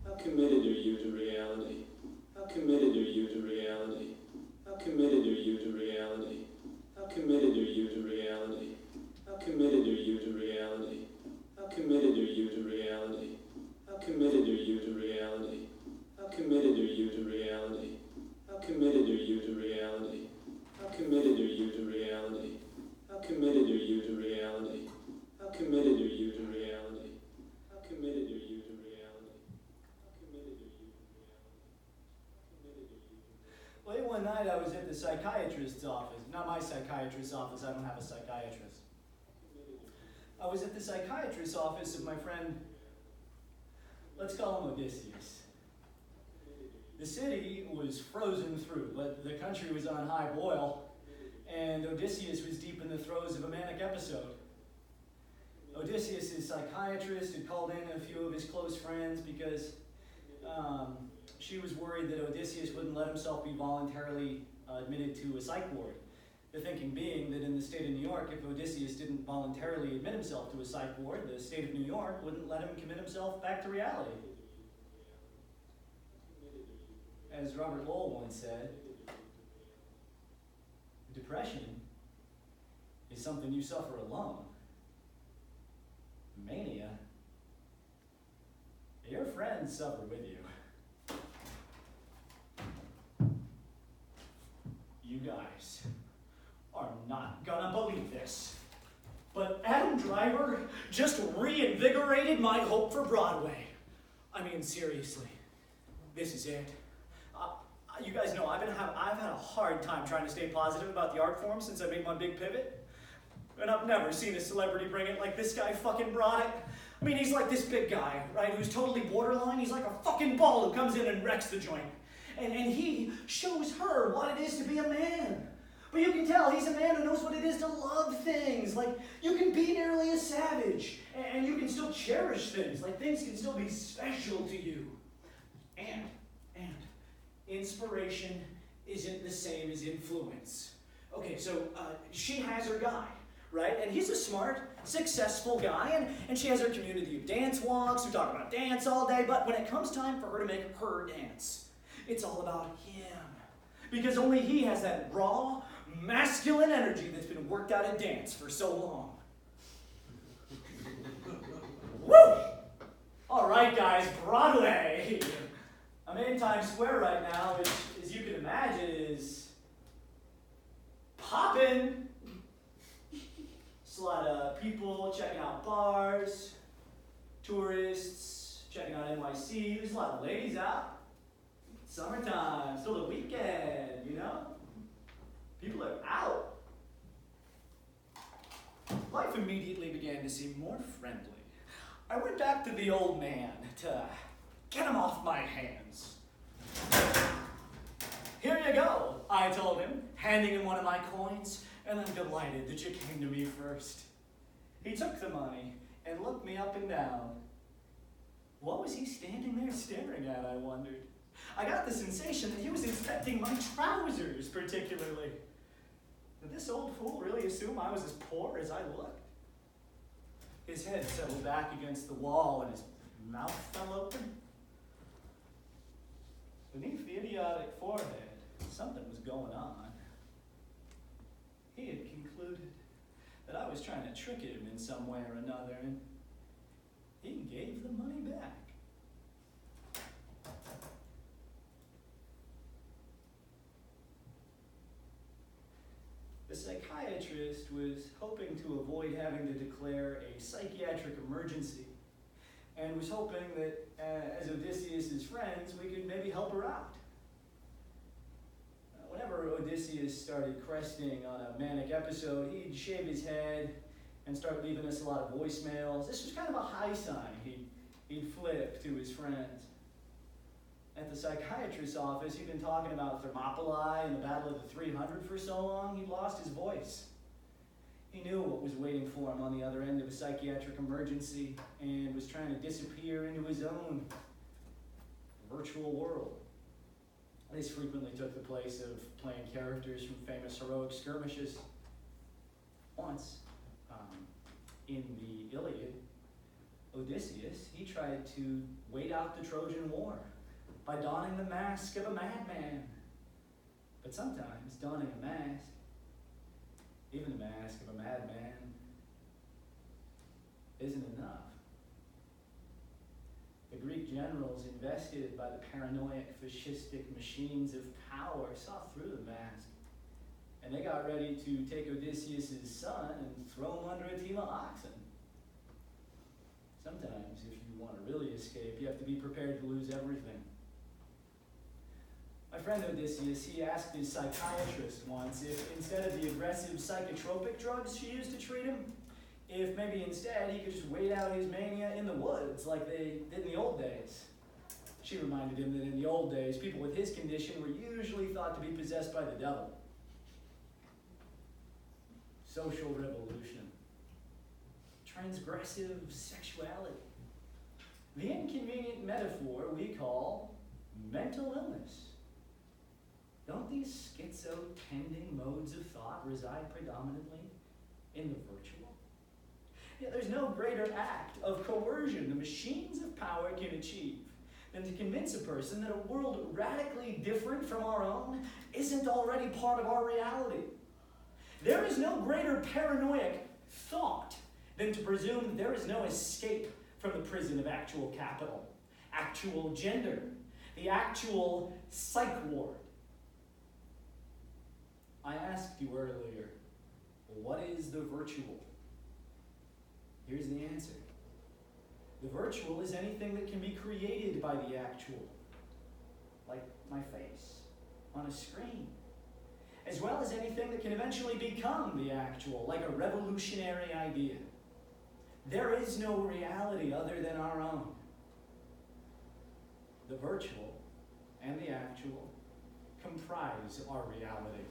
How committed are you to reality? How committed are you to reality? How committed are you to reality? How committed are you to reality? How committed are you to reality? How committed are you to reality? How committed are you to reality? How committed are you to reality? How committed are you to reality? How committed are you to reality? How committed are you to reality? How committed are you to reality? How committed are you to reality? How committed are you to reality? Late one night, I was at the psychiatrist's office. Not my psychiatrist's office, I don't have a psychiatrist. I was at the psychiatrist's office of my friend, let's call him Odysseus. The city was frozen through, but the country was on high boil, and Odysseus was deep in the throes of a manic episode. Odysseus' psychiatrist had called in a few of his close friends because she was worried that Odysseus wouldn't let himself be voluntarily admitted to a psych ward. The thinking being that in the state of New York, if Odysseus didn't voluntarily admit himself to a psych ward, the state of New York wouldn't let him commit himself back to reality. As Robert Lowell once said, depression is something you suffer alone. Mania, your friends suffer with you. You guys are not gonna believe this, but Adam Driver just reinvigorated my hope for Broadway. I mean, seriously, this is it. You guys know I've had a hard time trying to stay positive about the art form since I made my big pivot. And I've never seen a celebrity bring it like this guy fucking brought it. I mean, he's like this big guy, right, who's totally borderline. He's like a fucking ball who comes in and wrecks the joint. And he shows her what it is to be a man. But you can tell he's a man who knows what it is to love things. Like, you can be nearly a savage, and you can still cherish things. Like, things can still be special to you. And inspiration isn't the same as influence. Okay, so she has her guy, right? And he's a smart, successful guy, and she has her community of dance walks who talk about dance all day, but when it comes time for her to make her dance, it's all about him. Because only he has that raw, masculine energy that's been worked out at dance for so long. Woo! All right, guys, Broadway. I'm in Times Square right now, which, as you can imagine, is poppin'. Just a lot of people checking out bars, tourists checking out NYC. There's a lot of ladies out. Summertime, still the weekend, you know? People are out. Life immediately began to seem more friendly. I went back to the old man to get him off my hands. Here you go, I told him, handing him one of my coins, and I'm delighted that you came to me first. He took the money and looked me up and down. What was he standing there staring at, I wondered? I got the sensation that he was inspecting my trousers particularly. Did this old fool really assume I was as poor as I looked? His head settled back against the wall and his mouth fell open. Beneath the idiotic forehead, something was going on. He had concluded that I was trying to trick him in some way or another, and he gave the money back. The psychiatrist was hoping to avoid having to declare a psychiatric emergency, and was hoping that, as Odysseus' friends, we could maybe help her out. Whenever Odysseus started cresting on a manic episode, he'd shave his head and start leaving us a lot of voicemails. This was kind of a high sign. He'd he'd flip to his friends. At the psychiatrist's office, he'd been talking about Thermopylae and the Battle of the 300 for so long, he'd lost his voice. He knew what was waiting for him on the other end of a psychiatric emergency and was trying to disappear into his own virtual world. This frequently took the place of playing characters from famous heroic skirmishes. Once, in the Iliad, Odysseus, he tried to wait out the Trojan War by donning the mask of a madman. But sometimes donning a mask, even the mask of a madman, isn't enough. The Greek generals invested by the paranoid, fascistic machines of power saw through the mask, and they got ready to take Odysseus' son and throw him under a team of oxen. Sometimes, if you want to really escape, you have to be prepared to lose everything. My friend Odysseus, he asked his psychiatrist once if instead of the aggressive psychotropic drugs she used to treat him, if maybe instead he could just wait out his mania in the woods like they did in the old days. She reminded him that in the old days, people with his condition were usually thought to be possessed by the devil. Social revolution. Transgressive sexuality. The inconvenient metaphor we call mental illness. Don't these schizo-tending modes of thought reside predominantly in the virtual? Yeah, there's no greater act of coercion the machines of power can achieve than to convince a person that a world radically different from our own isn't already part of our reality. There is no greater paranoid thought than to presume that there is no escape from the prison of actual capital, actual gender, the actual psych ward. I asked you earlier, what is the virtual? Here's the answer. The virtual is anything that can be created by the actual, like my face on a screen, as well as anything that can eventually become the actual, like a revolutionary idea. There is no reality other than our own. The virtual and the actual comprise our reality.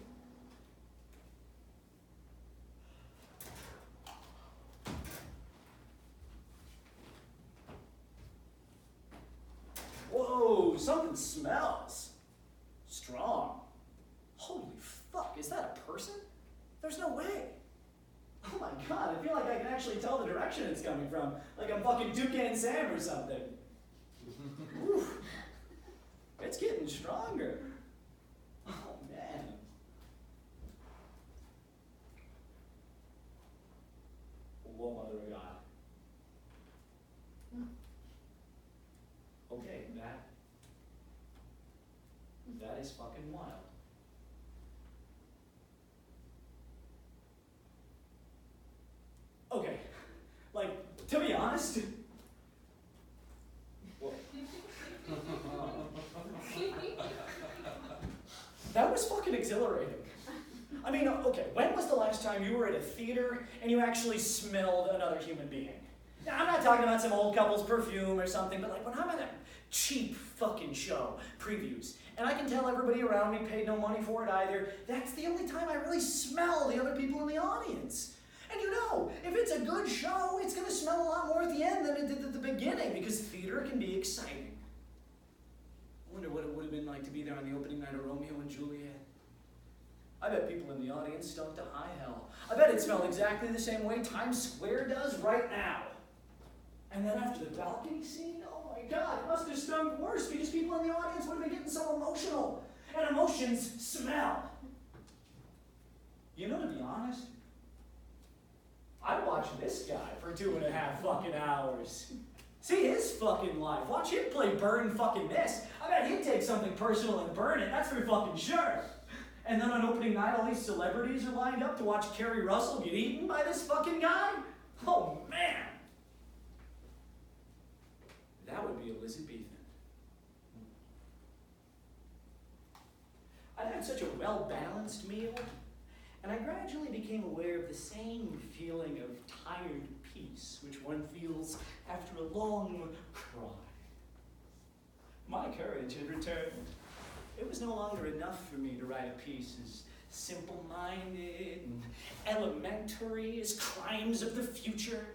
Whoa, something smells strong. Holy fuck, is that a person? There's no way. Oh my god, I feel like I can actually tell the direction it's coming from. Like I'm fucking Toucan Sam or something. Oof. It's getting stronger. Oh man. Whoa, mother of God. Okay, that is fucking wild. Okay, like, to be honest, that was fucking exhilarating. I mean, okay, when was the last time you were at a theater and you actually smelled another human being? Now, I'm not talking about some old couple's perfume or something, but like when I'm at a cheap fucking show, previews, and I can tell everybody around me paid no money for it either, that's the only time I really smell the other people in the audience. And you know, if it's a good show, it's gonna smell a lot more at the end than it did at the beginning, because theater can be exciting. I wonder what it would have been like to be there on the opening night of Romeo and Juliet. I bet people in the audience stunk to high hell. I bet it smelled exactly the same way Times Square does right now. And then after the balcony scene, oh my god, it must have stunk worse because people in the audience would have been getting so emotional. And emotions smell. You know, to be honest, I'd watch this guy for 2.5 fucking hours. See his fucking life. Watch him play burn fucking this. I bet he'd take something personal and burn it, that's for fucking sure. And then on opening night, all these celebrities are lined up to watch Kerry Russell get eaten by this fucking guy? Oh man. That would be Elizabethan. I'd had such a well-balanced meal, and I gradually became aware of the same feeling of tired peace which one feels after a long cry. My courage had returned. It was no longer enough for me to write a piece as simple-minded and elementary as Crimes of the Future.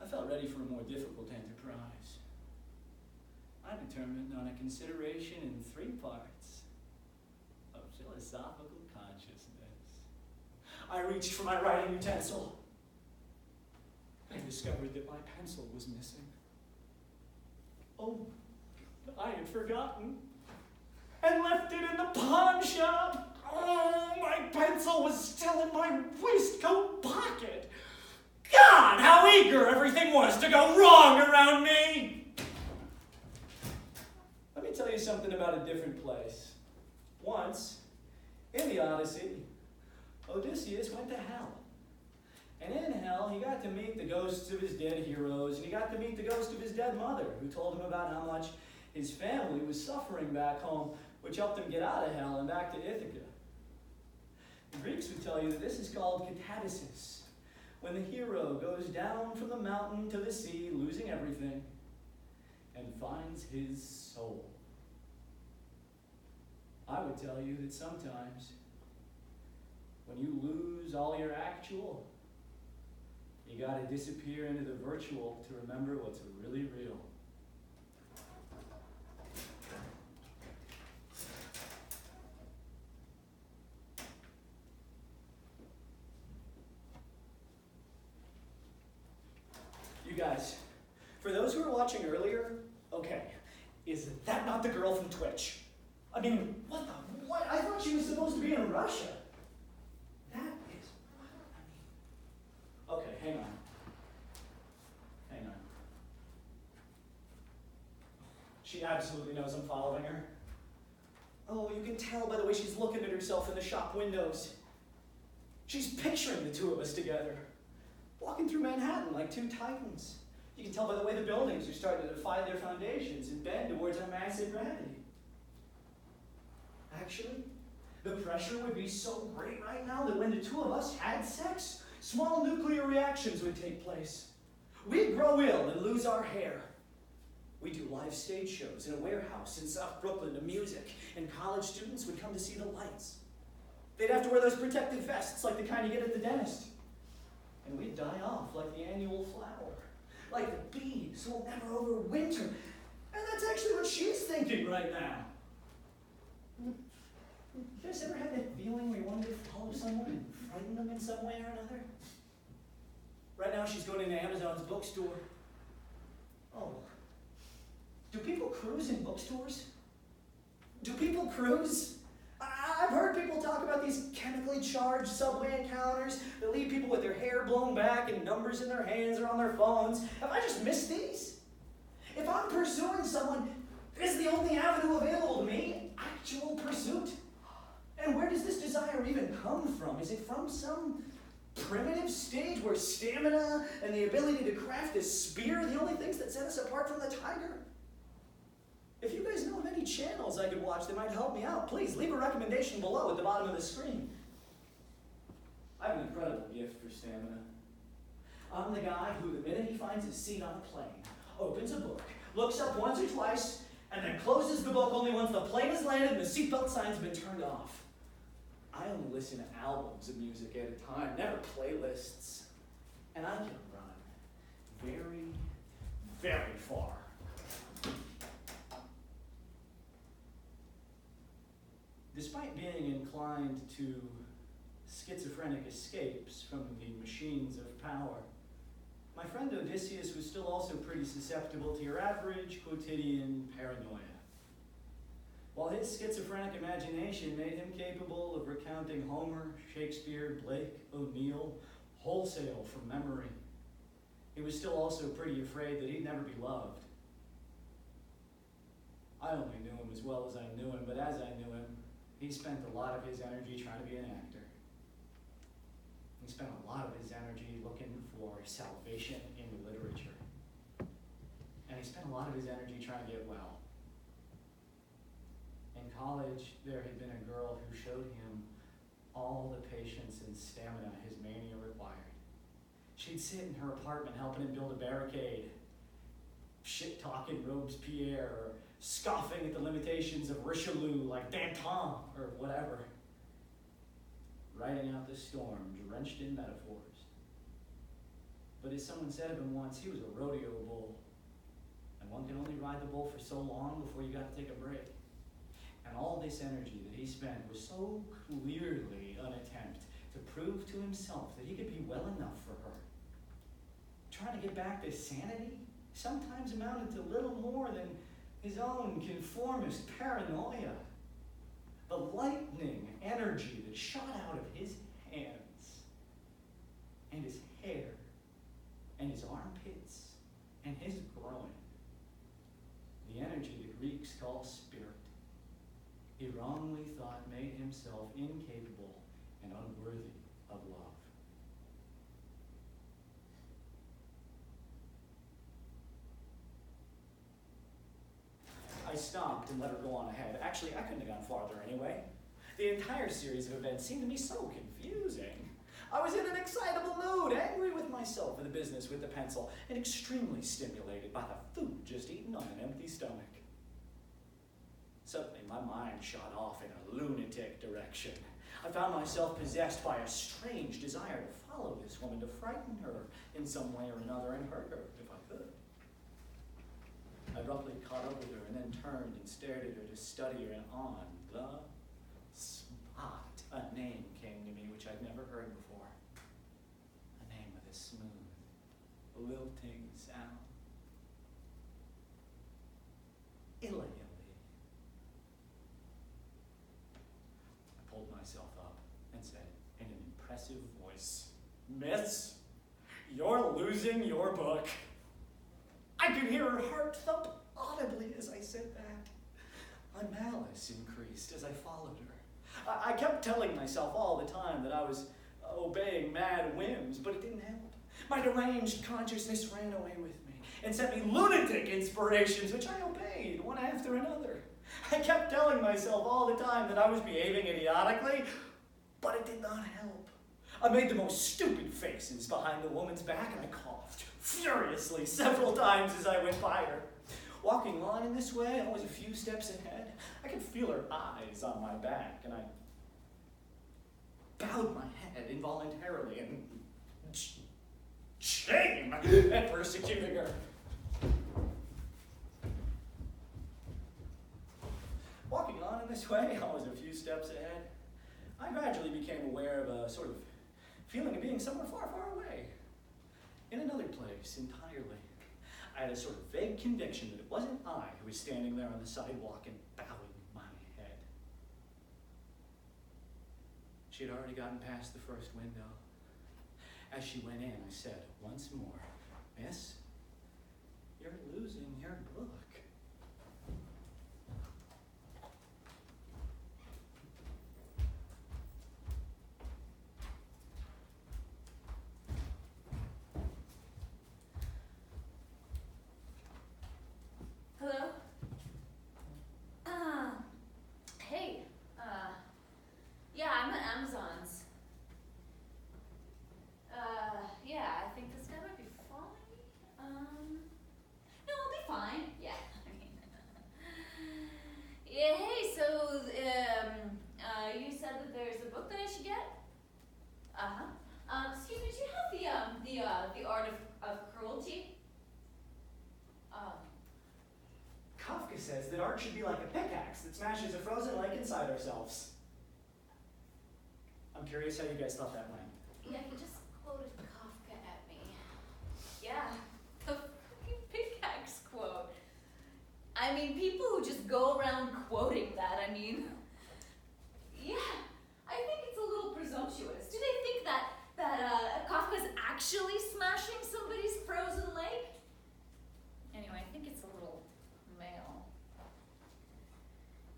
I felt ready for a more difficult enterprise. I determined on a consideration in 3 parts of philosophical consciousness. I reached for my writing utensil and discovered that my pencil was missing. Oh, I had forgotten and left it in the pawn shop. Oh, my pencil was still in my waistcoat pocket. God, how eager everything was to go wrong around me. Let me tell you something about a different place. Once, in the Odyssey, Odysseus went to hell. And in hell, he got to meet the ghosts of his dead heroes, and he got to meet the ghost of his dead mother, who told him about how much his family was suffering back home, which helped him get out of hell and back to Ithaca. The Greeks would tell you that this is called katabasis, when the hero goes down from the mountain to the sea, losing everything, and finds his soul. I would tell you that sometimes, when you lose all your actual, you gotta disappear into the virtual to remember what's really real. You guys, for those who were watching earlier, okay, is that not the girl from Twitch? I mean, what? I thought she was supposed to be in Russia. That is, okay, hang on. She absolutely knows I'm following her. Oh, you can tell by the way she's looking at herself in the shop windows. She's picturing the two of us together, walking through Manhattan like 2 titans. You can tell by the way the buildings are starting to defy their foundations and bend towards our massive gravity. Actually, the pressure would be so great right now that when the two of us had sex, small nuclear reactions would take place. We'd grow ill and lose our hair. We'd do live stage shows in a warehouse in South Brooklyn to music, and college students would come to see the lights. They'd have to wear those protective vests like the kind you get at the dentist. And we'd die off like the annual flower, like the bees who will never overwinter. And that's actually what she's thinking right now. You guys ever had that feeling where you wanted to follow someone and frighten them in some way or another? Right now she's going into Amazon's bookstore. Oh. Do people cruise in bookstores? Do people cruise? I've heard people talk about these chemically charged subway encounters that leave people with their hair blown back and numbers in their hands or on their phones. Have I just missed these? If I'm pursuing someone, is the only avenue available to me actual pursuit? And where does this desire even come from? Is it from some primitive stage where stamina and the ability to craft a spear are the only things that set us apart from the tiger? If you guys know of any channels I could watch that might help me out, please leave a recommendation below at the bottom of the screen. I have an incredible gift for stamina. I'm the guy who, the minute he finds his seat on a plane, opens a book, looks up once or twice, and then closes the book only once the plane has landed and the seatbelt sign's been turned off. I only listen to albums of music at a time, never playlists. And I can run very, very far. Despite being inclined to schizophrenic escapes from the machines of power, my friend Odysseus was still also pretty susceptible to your average quotidian paranoia. While his schizophrenic imagination made him capable of recounting Homer, Shakespeare, Blake, O'Neill, wholesale from memory, he was still also pretty afraid that he'd never be loved. I only knew him as well as I knew him, but as I knew him, he spent a lot of his energy trying to be an actor. He spent a lot of his energy looking for salvation in literature. And he spent a lot of his energy trying to get well. In college, there had been a girl who showed him all the patience and stamina his mania required. She'd sit in her apartment helping him build a barricade, shit-talking Robespierre, or scoffing at the limitations of Richelieu like Danton, or whatever. Riding out the storm, drenched in metaphors. But as someone said of him once, he was a rodeo bull. And one can only ride the bull for so long before you got to take a break. And all this energy that he spent was so clearly an attempt to prove to himself that he could be well enough for her. Trying to get back to sanity sometimes amounted to little more than his own conformist paranoia. The lightning energy that shot out of his hands, and his hair, and his armpits, and his groin. The energy the Greeks call spirit. He wrongly thought made himself incapable and unworthy of love. I stopped and let her go on ahead. Actually, I couldn't have gone farther anyway. The entire series of events seemed to me so confusing. I was in an excitable mood, angry with myself for the business with the pencil, and extremely stimulated by the food just eaten on an empty stomach. Suddenly, my mind shot off in a lunatic direction. I found myself possessed by a strange desire to follow this woman, to frighten her in some way or another, and hurt her if I could. I abruptly caught up with her and then turned and stared at her to study her, and on the spot, a name came to me which I'd never heard before. A name with a smooth, lilting sound. Illa. I pulled myself up and said in an impressive voice, "Miss, you're losing your book." I could hear her heart thump audibly as I said that. My malice increased as I followed her. I kept telling myself all the time that I was obeying mad whims, but it didn't help. My deranged consciousness ran away with me and sent me lunatic inspirations, which I obeyed one after another. I kept telling myself all the time that I was behaving idiotically, but it did not help. I made the most stupid faces behind the woman's back, and I coughed furiously several times as I went by her. Walking on in this way, always a few steps ahead, I could feel her eyes on my back, and I bowed my head involuntarily in shame at persecuting her. Walking on in this way, always a few steps ahead, I gradually became aware of a sort of feeling of being somewhere far, far away. In another place entirely. I had a sort of vague conviction that it wasn't I who was standing there on the sidewalk and bowing my head. She had already gotten past the first window. As she went in, I said once more, "Miss, you're losing your book." Hello? Hey, yeah, I'm at Amazon's. Yeah, I think this guy might be fine. No, I'll be fine. Yeah, I mean, yeah, hey, so, you said that there's a book that I should get? Excuse me, do you have the Art of Cruelty? Kafka says that art should be like a pickaxe that smashes a frozen lake inside ourselves. I'm curious how you guys thought that went. Yeah, he just quoted Kafka at me. Yeah, the fucking pickaxe quote. I mean, people who just go around quoting that, I mean, yeah, I think it's a little presumptuous. Do they think that Kafka's actually smashing somebody's frozen lake? Anyway, I think it's a little male.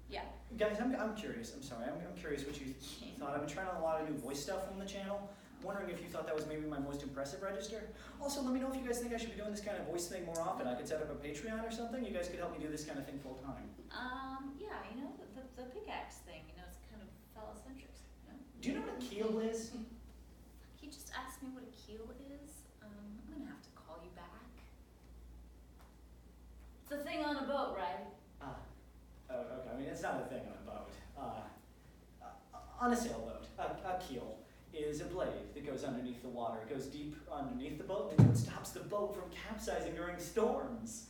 Yeah. Guys, I'm curious. I'm sorry. I'm curious what you thought. I've been trying out a lot of new voice stuff on the channel. I'm wondering if you thought that was maybe my most impressive register. Also, let me know if you guys think I should be doing this kind of voice thing more often. I could set up a Patreon or something. You guys could help me do this kind of thing full time. Yeah, you know, the pickaxe thing, you know, it's kind of phallocentric, you know? Do you know what a keel is? He just asked me what a keel is. boat, right? Oh, okay. I mean, it's not a thing on a boat. On a sailboat, a keel is a blade that goes underneath the water. It goes deep underneath the boat and it stops the boat from capsizing during storms.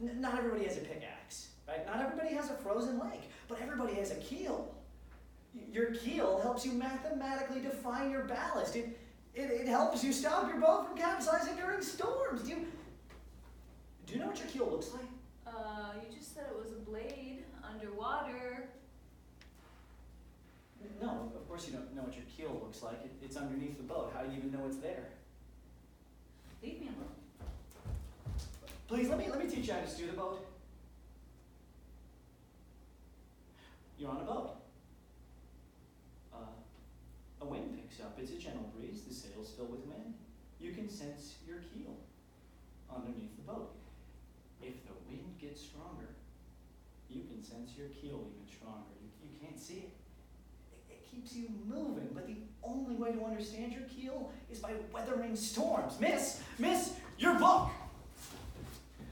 Not everybody has a pickaxe, right? Not everybody has a frozen lake, but everybody has a keel. Your keel helps you mathematically define your ballast. It helps you stop your boat from capsizing during storms. Do you know what your keel looks like? You just said it was a blade underwater. No, of course you don't know what your keel looks like. It's underneath the boat. How do you even know it's there? Leave me alone. Please, let me teach you how to steer the boat. You're on a boat. A wind picks up. It's a gentle breeze. The sails fill with wind. You can sense your keel underneath the boat. If the wind gets stronger, you can sense your keel even stronger. You can't see it. It keeps you moving, but the only way to understand your keel is by weathering storms. Miss, your book!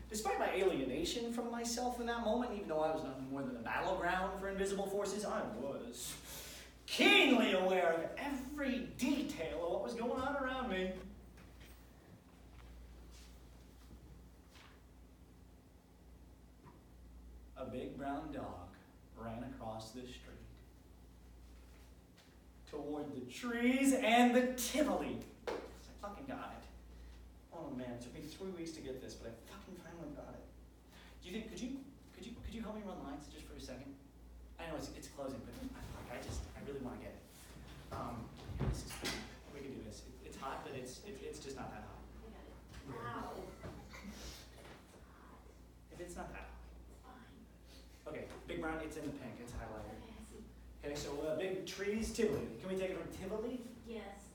Despite my alienation from myself in that moment, even though I was nothing more than a battleground for invisible forces, I was keenly aware of every detail of what was going on around me. A big brown dog ran across the street toward the trees and the Tivoli. I fucking got it. Oh man, it took me 3 weeks to get this, but I fucking finally got it. Do you think, could you help me run lines just for a second? I know it's closing, but I really want to get it. We can do this. It's hot, but it's just not that hot. I got it. Wow. If it's not that hot. Okay, big brown, it's in the pink, it's highlighted. Okay, I see. Okay, so big trees, Tivoli. Can we take it from Tivoli? Yes.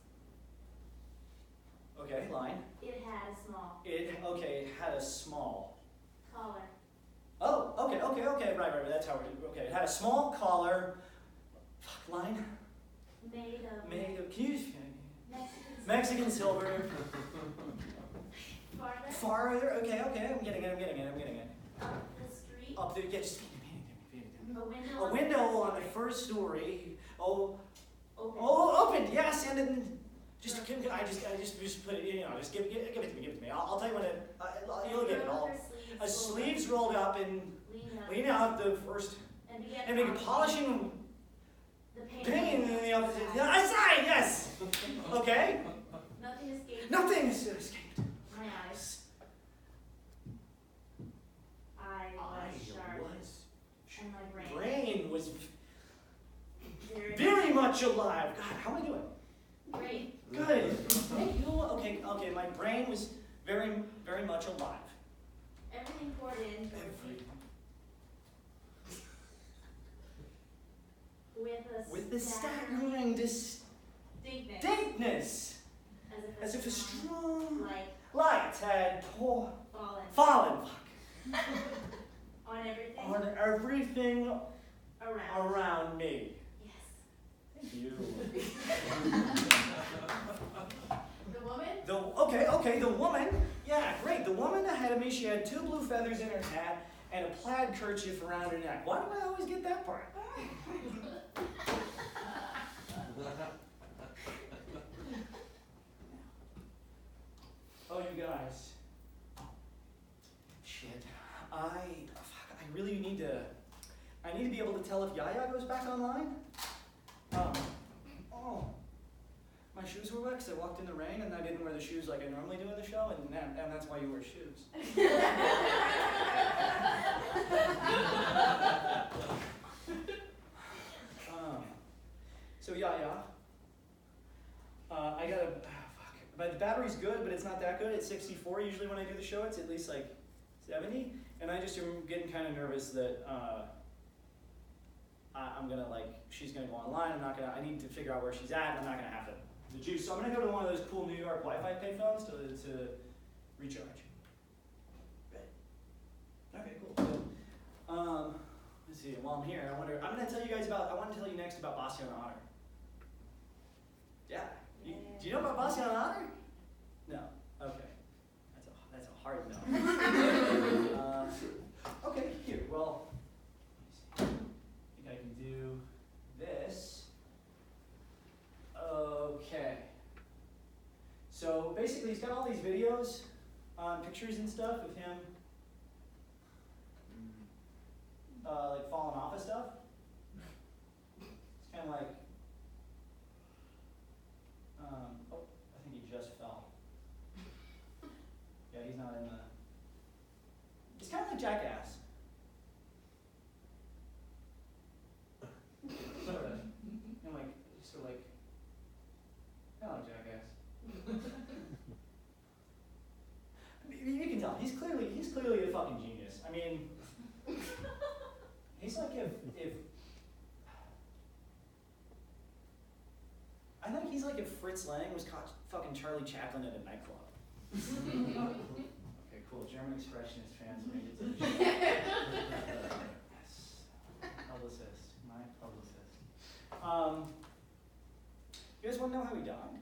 Okay, line. It had a small It had a small. collar. Oh, okay, right, that's how we're, okay. It had a small collar, line. Made of Can you just, Mexican Mexican silver. farther Farther, okay, I'm getting it. up the street. Up there, yeah, just feed it. A window. A window on the first story. Open. Opened, yes, and then I just put it, just give it to me. I'll tell you when you'll get it all. A sleeves rolled up and lean out the first, and make polishing the pain in the opposite side, yes. Okay. Nothing escaped. Escaped. My eyes. I was sharp. And my Brain was very very much alive. God, how am I doing? great. Good. Thank you. Okay. My brain was very, very much alive. Everything poured in With the staggering distinctness, as if a strong light had fallen. On everything around me. Yes. Thank you. The woman? The woman. Yeah, great. The woman ahead of me, she had 2 blue feathers in her hat and a plaid kerchief around her neck. Why do I always get that part? Oh, you guys. Shit. I really need to be able to tell if Yaya goes back online. My shoes were wet because I walked in the rain and I didn't wear the shoes like I normally do in the show, and that's why you wear shoes. So Yaya, I got but the battery's good, but it's not that good. It's 64 usually when I do the show. It's at least like 70, and I just am getting kind of nervous that I'm gonna she's gonna go online. I need to figure out where she's at, and I'm not gonna have the juice. So I'm gonna go to one of those cool New York Wi-Fi payphones to recharge. Right. Okay, cool. So, let's see. While I'm here, I want to tell you next about Bastian Otter. Yeah. Do you know about Bastian Otter? No. Okay. That's a hard no. basically he's got all these videos, pictures and stuff of him, like falling off of stuff. It's kind of like, oh, I think he just fell. Yeah, he's not in the. It's kind of like Jackass. Sort of. And like, sort of like, kind of like Jackass. You can tell he's clearly a fucking genius. I mean, he's like if I think he's like if Fritz Lang was caught fucking Charlie Chaplin at a nightclub. Okay, cool. German expressionist fans made it to the show. Yes, publicist, my publicist. You guys want to know how he died?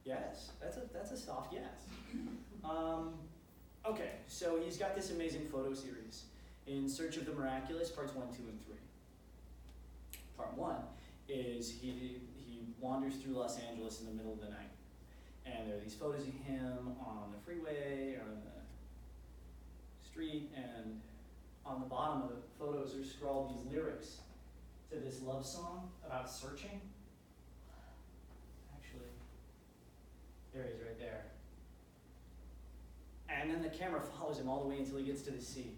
Yes, that's a soft yes. Okay, so he's got this amazing photo series, In Search of the Miraculous, parts 1, 2, and 3. Part 1 is he wanders through Los Angeles in the middle of the night, and there are these photos of him on the freeway or on the street, and on the bottom of the photos are scrawled these lyrics to this love song about searching. Actually, there he is right there. And then the camera follows him all the way until he gets to the sea.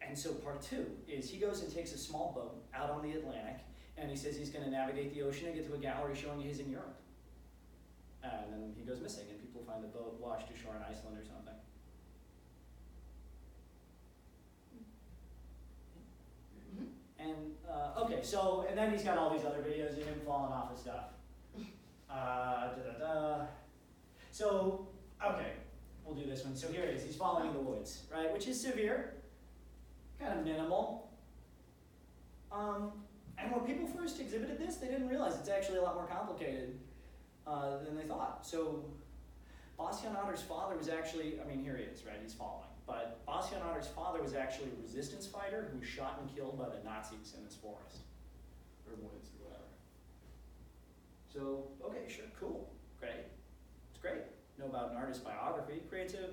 And so part 2 is he goes and takes a small boat out on the Atlantic, and he says he's going to navigate the ocean and get to a gallery showing his in Europe. And then he goes missing, and people find the boat washed ashore in Iceland or something. And, okay, so, and then he's got all these other videos of him falling off of stuff. So, okay, we'll do this one. So here it is, he's falling in the woods, right, which is severe, kind of minimal. And when people first exhibited this, they didn't realize it's actually a lot more complicated than they thought. So Bastian Otter's father was actually, I mean, here he is, right, he's falling. But Bastian Otter's father was actually a resistance fighter who was shot and killed by the Nazis in this forest, or woods, or whatever. So, okay, sure, cool, great. It's great. Know about an artist's biography, creates a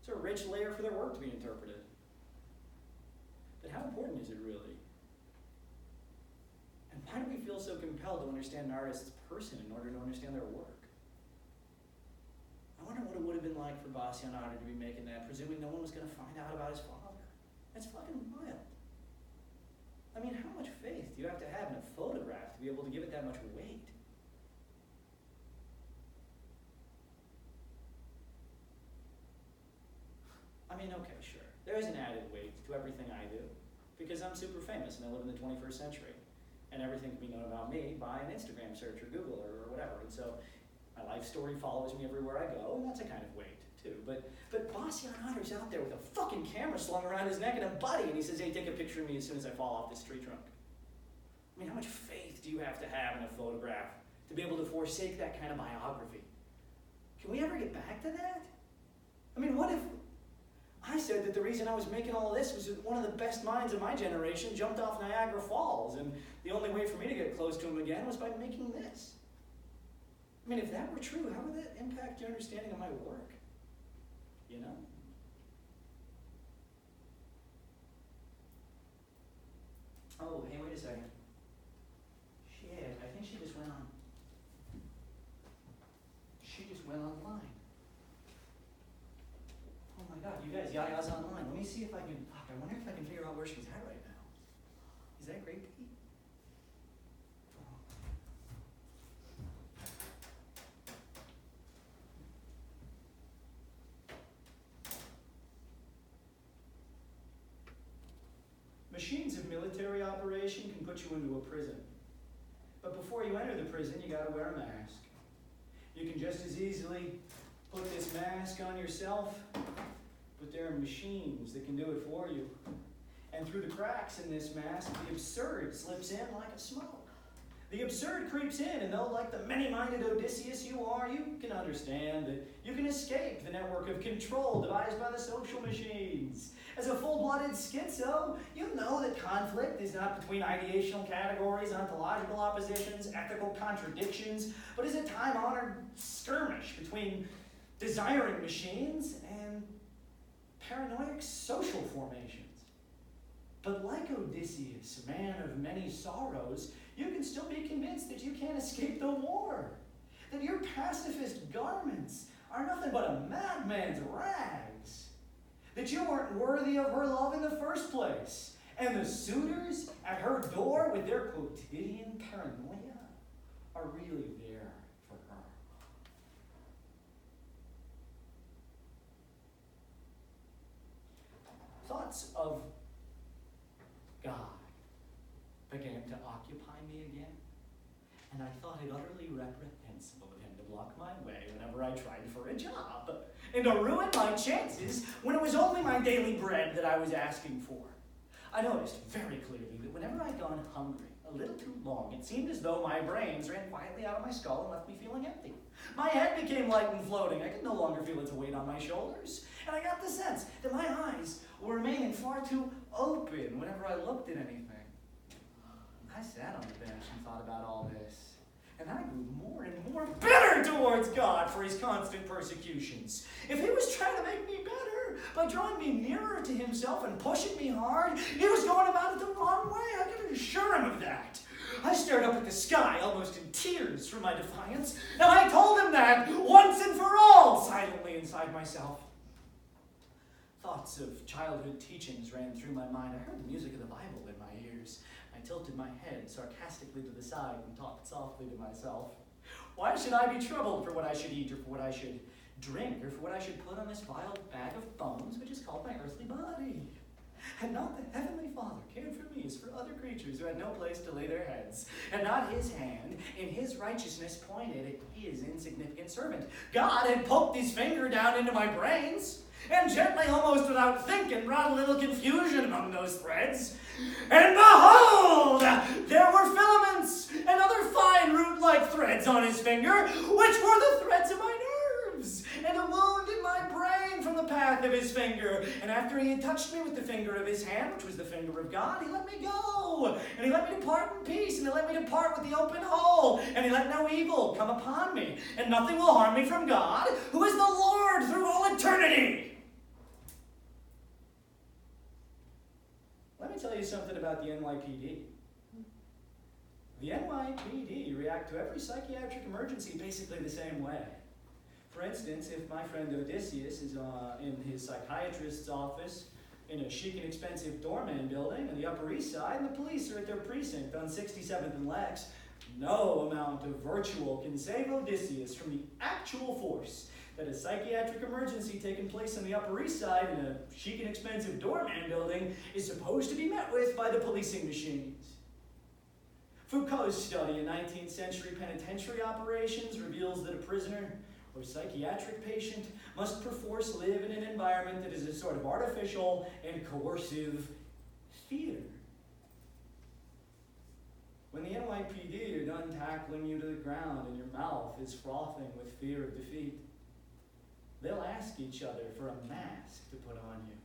sort of rich layer for their work to be interpreted. But how important is it really? And why do we feel so compelled to understand an artist's person in order to understand their work? I wonder what it would have been like for Bastian Otter to be making that, presuming no one was going to find out about his father. That's fucking wild. I mean, how much faith do you have to have in a photograph to be able to give it that much weight? I mean, okay, sure. There is an added weight to everything I do, because I'm super famous and I live in the 21st century. And everything can be known about me by an Instagram search or Google or whatever. And so my life story follows me everywhere I go, and that's a kind of weight, too. But Bastian Otter's out there with a fucking camera slung around his neck and a buddy, and he says, hey, take a picture of me as soon as I fall off this tree trunk. I mean, how much faith do you have to have in a photograph to be able to forsake that kind of biography? Can we ever get back to that? I mean, what if I said that the reason I was making all of this was that one of the best minds of my generation jumped off Niagara Falls, and the only way for me to get close to him again was by making this? I mean, if that were true, how would that impact your understanding of my work? You know? Oh, hey, wait a second. Shit, I think she just went on. She just went online. Oh my god, you guys, Yaya's online. Let me see if I can, fuck, I wonder if I can figure out where she's at right now. Is that great, Pete? Machines of military operation can put you into a prison. But before you enter the prison, you gotta wear a mask. You can just as easily put this mask on yourself, but there are machines that can do it for you. And through the cracks in this mask, the absurd slips in like a smoke. The absurd creeps in, and though like the many-minded Odysseus you are, you can understand that you can escape the network of control devised by the social machines. As a full-blooded schizo, you know that conflict is not between ideational categories, ontological oppositions, ethical contradictions, but is a time-honored skirmish between desiring machines, and paranoid social formations. But like Odysseus, man of many sorrows, you can still be convinced that you can't escape the war, that your pacifist garments are nothing but a madman's rags, that you weren't worthy of her love in the first place, and the suitors at her door with their quotidian paranoia are really there for her. Thoughts of God began to occupy me again, and I thought it utterly reprehensible of him to block my way whenever I tried for a job, and to ruin my chances when it was only my daily bread that I was asking for. I noticed very clearly that whenever I'd gone hungry a little too long, it seemed as though my brains ran quietly out of my skull and left me feeling empty. My head became light and floating. I could no longer feel its weight on my shoulders, and I got the sense that my eyes were remaining far too open whenever I looked at anything. I sat on the bench and thought about all this, and I grew more and more bitter towards God for his constant persecutions. If he was trying to make me better by drawing me nearer to himself and pushing me hard, he was going about it the wrong way. I can assure him of that. I stared up at the sky, almost in tears from my defiance, and I told him that once and for all, silently inside myself. Thoughts of childhood teachings ran through my mind. I heard the music of the Bible in my ears. I tilted my head sarcastically to the side and talked softly to myself. Why should I be troubled for what I should eat, or for what I should drink, or for what I should put on this vile bag of bones which is called my earthly body? Had not the Heavenly Father cared for me as for other creatures who had no place to lay their heads, and not his hand in his righteousness pointed at his insignificant servant? God had poked his finger down into my brains, and gently, almost without thinking, brought a little confusion among those threads. And behold, there were filaments and other fine root-like threads on his finger, which were the threads of my nerves, and a wound in my brain from the path of his finger. And after he had touched me with the finger of his hand, which was the finger of God, he let me go, and he let me depart in peace, and he let me depart with the open hole, and he let no evil come upon me, and nothing will harm me from God, who is the Lord through all eternity. Let me tell you something about the NYPD. The NYPD react to every psychiatric emergency basically the same way. For instance, if my friend Odysseus is in his psychiatrist's office in a chic and expensive doorman building on the Upper East Side, and the police are at their precinct on 67th and Lex, no amount of virtual can save Odysseus from the actual force that a psychiatric emergency taking place on the Upper East Side in a chic and expensive doorman building is supposed to be met with by the policing machines. Foucault's study in 19th century penitentiary operations reveals that a prisoner or psychiatric patient must perforce live in an environment that is a sort of artificial and coercive theater. When the NYPD are done tackling you to the ground and your mouth is frothing with fear of defeat, they'll ask each other for a mask to put on you.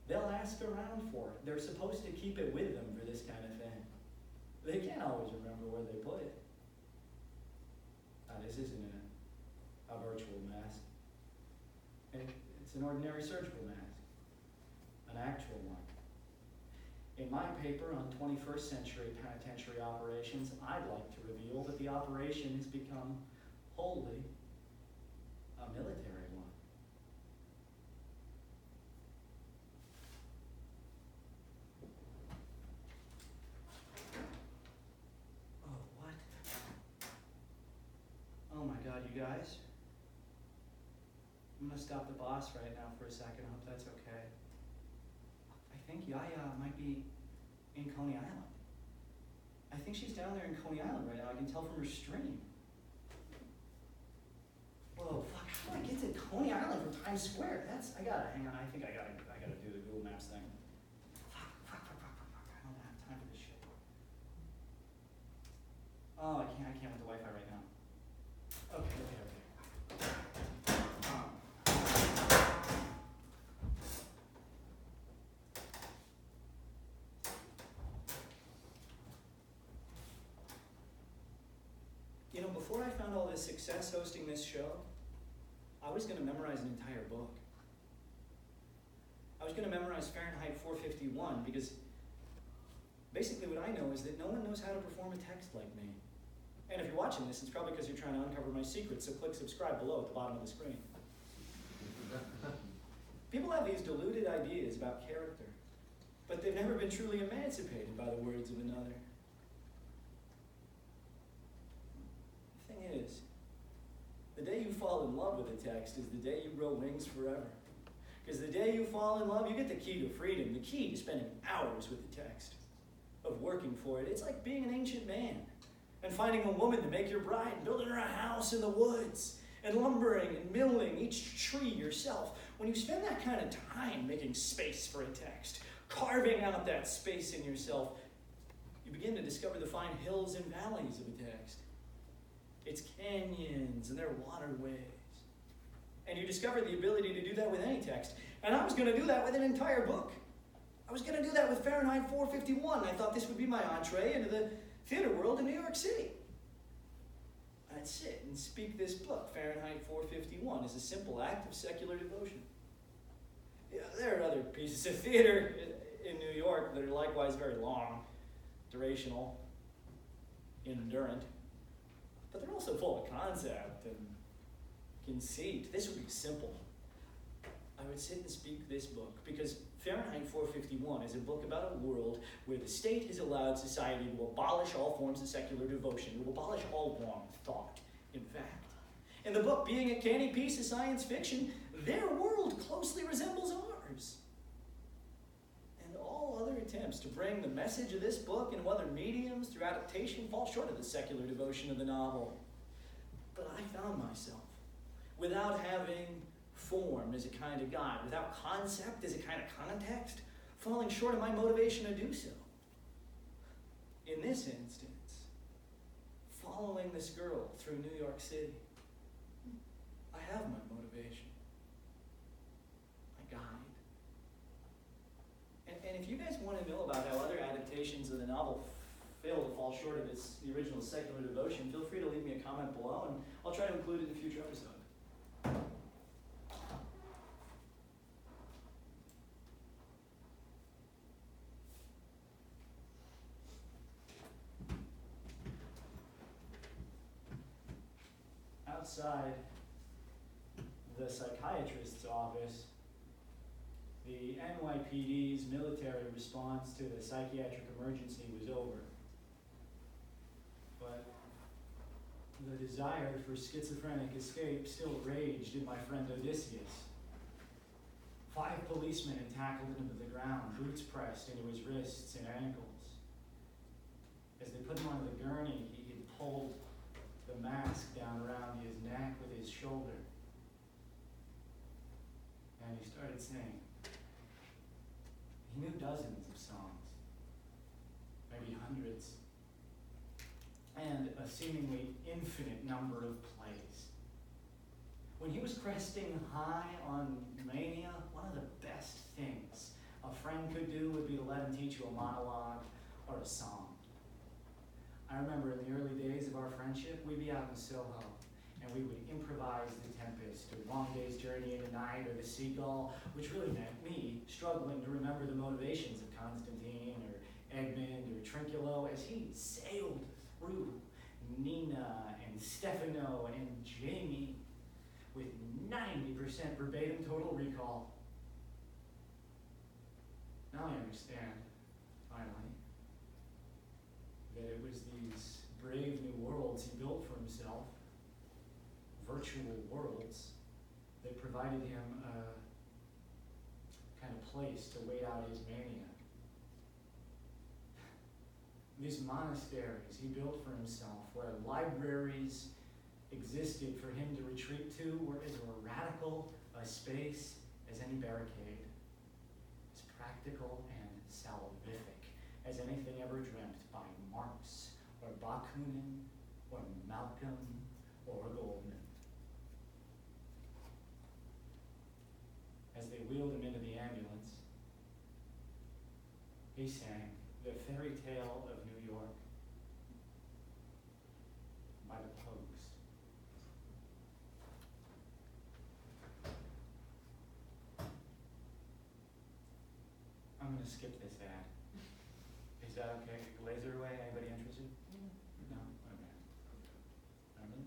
They'll ask around for it. They're supposed to keep it with them for this kind of thing. They can't always remember where they put it. Now, this isn't a virtual mask. It's an ordinary surgical mask, an actual one. In my paper on 21st century penitentiary operations, I'd like to reveal that the operation has become wholly a military one. Oh, what? Oh my God, you guys. I'm gonna stop the boss right now for a second. I hope that's okay. I think Yaya might be in Coney Island. I think she's down there in Coney Island right now. I can tell from her stream. Whoa, fuck, how do I get to Coney Island from Times Square? Hang on, I think I gotta do the Google Maps thing. Fuck, I don't have time for this shit. Oh, I can't with the Wi-Fi right now. Okay. You know, before I found all this success hosting this show, I was going to memorize an entire book. I was going to memorize Fahrenheit 451 because basically what I know is that no one knows how to perform a text like me. And if you're watching this, it's probably because you're trying to uncover my secrets, so click subscribe below at the bottom of the screen. People have these deluded ideas about character, but they've never been truly emancipated by the words of another. The thing is, the day you fall in love with a text is the day you grow wings forever. Because the day you fall in love, you get the key to freedom, the key to spending hours with the text, of working for it. It's like being an ancient man and finding a woman to make your bride and building her a house in the woods and lumbering and milling each tree yourself. When you spend that kind of time making space for a text, carving out that space in yourself, you begin to discover the fine hills and valleys of a text, its canyons and their waterways. And you discover the ability to do that with any text. And I was going to do that with an entire book. I was going to do that with Fahrenheit 451. I thought this would be my entree into the theater world in New York City. I'd sit and speak this book, Fahrenheit 451, as a simple act of secular devotion. Yeah, there are other pieces of theater in New York that are likewise very long, durational, endurant, but they're also full of concept and conceit. This would be simple. I would sit and speak this book because Fahrenheit 451 is a book about a world where the state has allowed society to abolish all forms of secular devotion, to abolish all wrong thought, in fact. And the book, being a canny piece of science fiction, their world closely resembles ours. And all other attempts to bring the message of this book into other mediums through adaptation fall short of the secular devotion of the novel. But I found myself, without having form as a kind of guide, without concept as a kind of context, falling short of my motivation to do so. In this instance, following this girl through New York City, I have my motivation, my guide. And if you guys want to know about how other adaptations of the novel fail to fall short of the original secular devotion, feel free to leave me a comment below, and I'll try to include it in a future episode. Outside the psychiatrist's office, the NYPD's military response to the psychiatric emergency was over. But the desire for schizophrenic escape still raged in my friend Odysseus. 5 policemen had tackled him to the ground, boots pressed into his wrists and ankles. As they put him onto the gurney, he had pulled the mask down around his neck with his shoulder. And he started singing. He knew dozens of songs, maybe hundreds, and a seemingly infinite number of plays. When he was cresting high on mania, one of the best things a friend could do would be to let him teach you a monologue or a song. I remember in the early days of our friendship, we'd be out in Soho, and we would improvise The Tempest, or Long Day's Journey into Night, or The Seagull, which really meant me struggling to remember the motivations of Constantine, or Edmund, or Trinculo, as he sailed through Nina, and Stefano, and Jamie, with 90% verbatim total recall. Now I understand, finally, that it was these brave new worlds he built for himself, virtual worlds, that provided him a kind of place to wait out his mania. These monasteries he built for himself, where libraries existed for him to retreat to, were as radical a space as any barricade, as practical and salvific as anything ever dreamt by Marx, or Bakunin, or Malcolm, or Goldman. As they wheeled him into the ambulance, he sang The Fairy Tale of New York by the Pogues. skip this ad. Is that okay? Laser away? Anybody interested? No? Okay. Emily?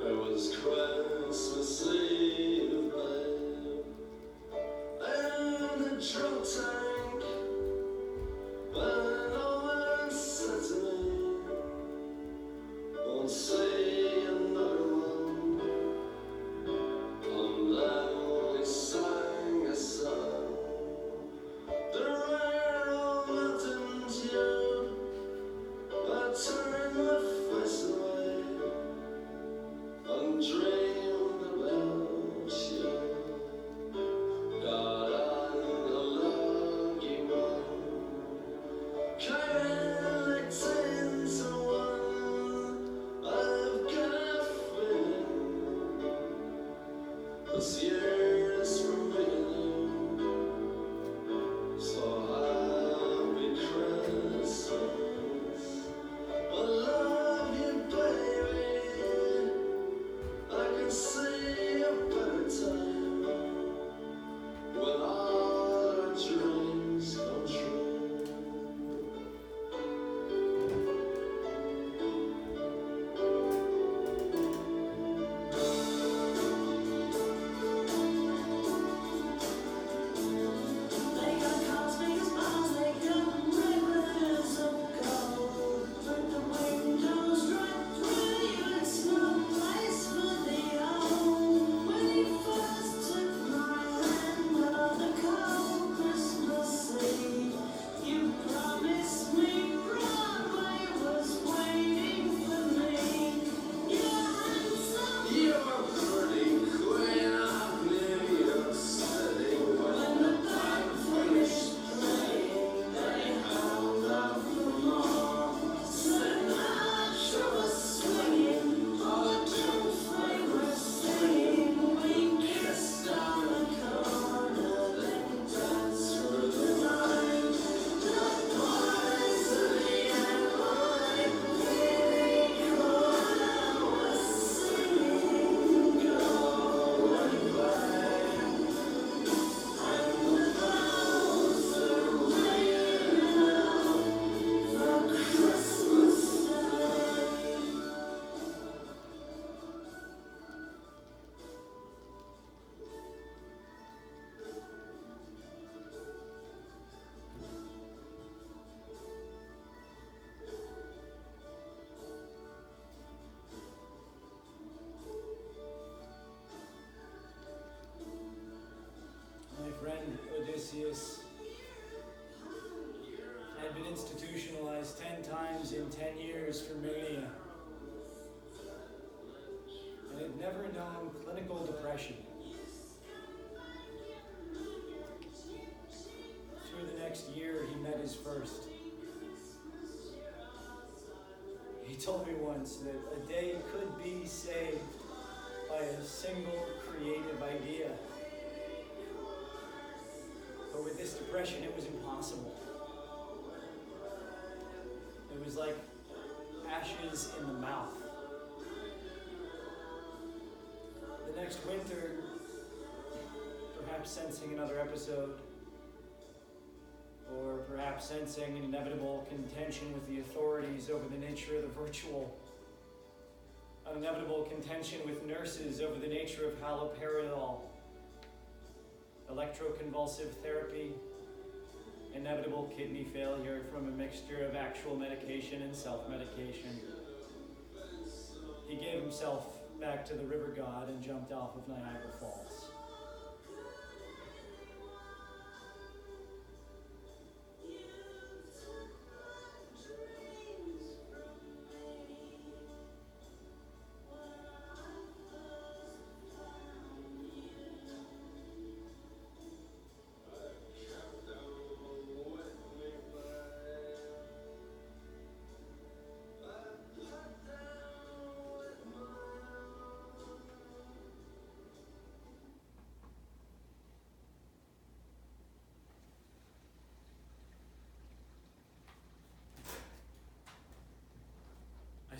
It was Christmas Eve, babe, and the drunk tank. But no one said to me, won't say another one. Only sang a song. There were no mountains, yeah. I turned my face away and dreamed about you. God, I'm a lucky one. Connecting to one. I've got a feeling this year's for me and you. So happy Christmas. I love you, baby. I can see a better time when all our dreams come true. They got cars, big smiles, they got rivers of gold. But the windows right through you, it's no place for the old. When you first took my hand on a cold Christmas Eve, you promised me Broadway was waiting for me. You're handsome. You're a pretty queen of New York City. When the band finished playing, they held out for more. Sinatra was swinging, all the tunes they were singing. We kissed on the corner, then danced through the night. The boys of the NYPD choir was singing, "Go away, babe." And the bells are ringing out for Christmas Day. My friend Odysseus had been institutionalized 10 times in 10 years for mania and had never known clinical depression. Through the next year, he met his first. He told me once that a day could be saved by a single creative idea. But with this depression, it was impossible. It was like ashes in the mouth. The next winter, perhaps sensing another episode, or perhaps sensing an inevitable contention with the authorities over the nature of the virtual, an inevitable contention with nurses over the nature of haloperidol, electroconvulsive therapy, inevitable kidney failure from a mixture of actual medication and self-medication. He gave himself back to the river god and jumped off of Niagara Falls.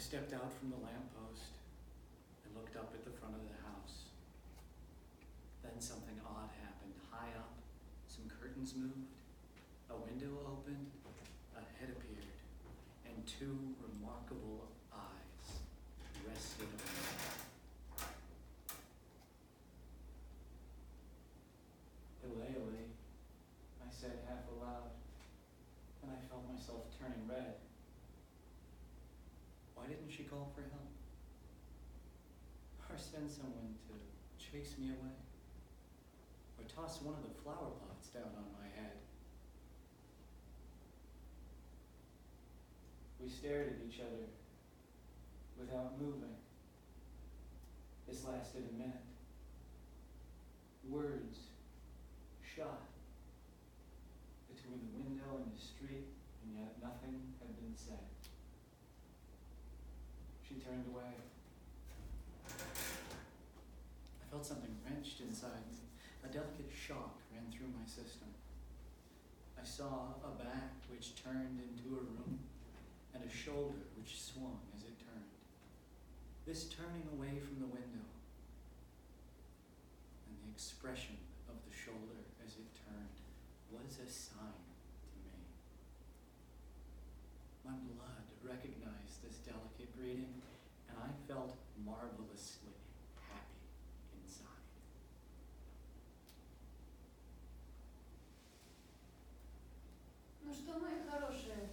stepped out from the lamppost and looked up at the front of the house. Then something odd happened. High up, some curtains moved, a window opened, a head appeared, and two remarkable eyes rested on me. Elei, I said half aloud, and I felt myself turning red. Why didn't she call for help? Or send someone to chase me away? Or toss one of the flower pots down on my head? We stared at each other without moving. This lasted a minute. Words shot between the window and the street, and yet nothing had been said. She turned away. I felt something wrenched inside me. A delicate shock ran through my system. I saw a back which turned into a room, and a shoulder which swung as it turned. This turning away from the window, and the expression of the shoulder as it turned, was a sign to me. My blood recognized this delicate greeting, and I felt marvelously happy inside. Ну что, мои хорошие,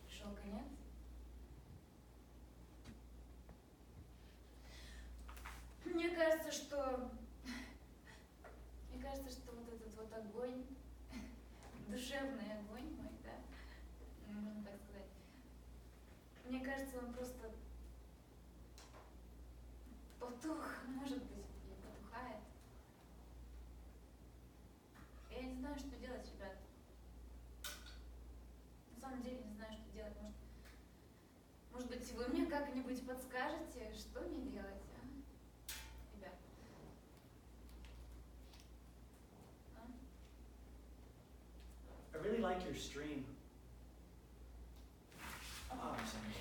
пришел конец? Мне кажется, что вот этот вот огонь, душевный огонь мой, да, можно так сказать, мне кажется, он просто потух, может быть, или потухает. Я не знаю, что делать, ребят. На самом деле не знаю, что делать. Может быть, вы мне как-нибудь подскажете, что мне делать, а? Ребят. А? I really like your stream. Oh, I'm sorry.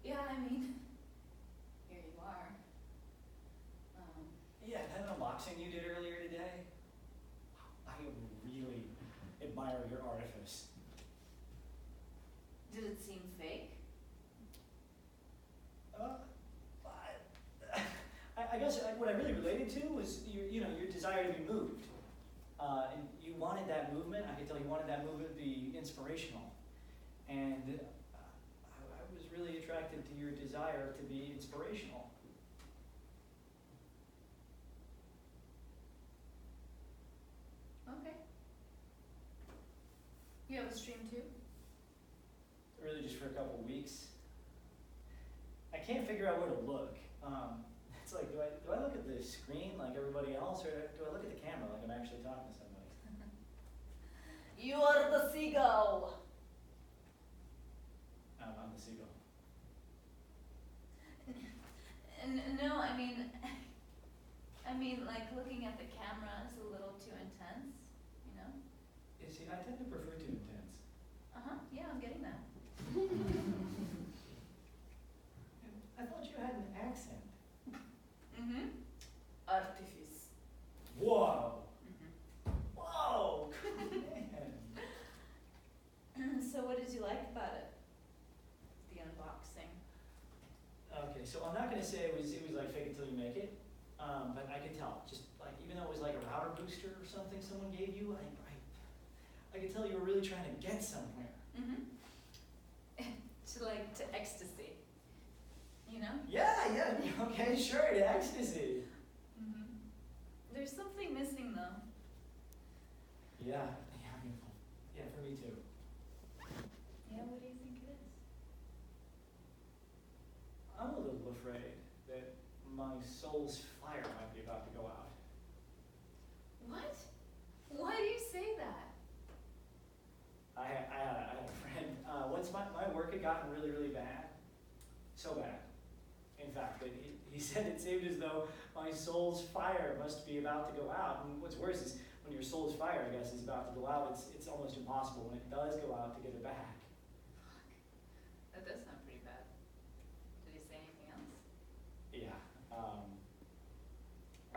Yeah, I mean, here you are. Yeah, that unboxing you did earlier today, I really admire your artifice. Did it seem fake? I guess what I really related to was your desire to be moved. And you wanted that movement. I could tell you wanted that movement to be inspirational. And I was really attracted to your desire to be inspirational. Okay. You have a stream too? Really just for a couple weeks. I can't figure out where to look. It's like, do I look at the screen like everybody else, or do I look at the camera like I'm actually talking to somebody? You are the seagull. I'm the seagull. No, I mean, like looking at the camera is a little too intense, you know? You see, I tend to prefer too intense. Yeah, I'm getting that. I thought you had an accent. Artifice. Whoa! Mm-hmm. Whoa! Man. So what did you like about it? The unboxing. Okay, so I'm not gonna say it was like fake it till you make it, but I could tell. Just like even though it was like a router booster or something someone gave you, I could tell you were really trying to get somewhere. to ecstasy. You know? Yeah, okay, sure, to ecstasy. There's something missing though. Yeah, for me too. Yeah, what do you think it is? I'm a little afraid that my soul's fire might be about to go out. What? Why do you say that? I had a friend, once my work had gotten really, really bad, So bad, in fact, that he said it seemed as though my soul's fire must be about to go out. And what's worse is when your soul's fire, I guess, is about to go out, it's almost impossible when it does go out to get it back. That does sound pretty bad. Did he say anything else? Yeah.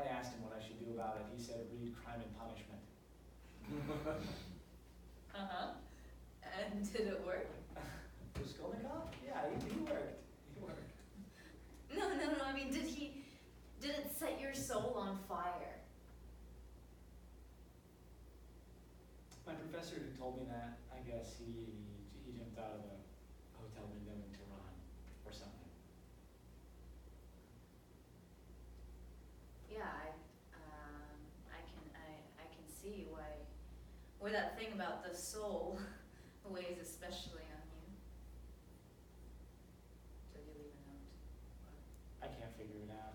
I asked him what I should do about it. He said, read Crime and Punishment. Uh-huh. And did it work? Raskolnikov? Yeah, he worked. He worked. No, I mean, did it set your soul on fire? My professor who told me that, I guess he jumped out of a hotel window in Tehran or something. Yeah, I can see why that thing about the soul weighs especially on you. Did you leave a note? I can't figure it out.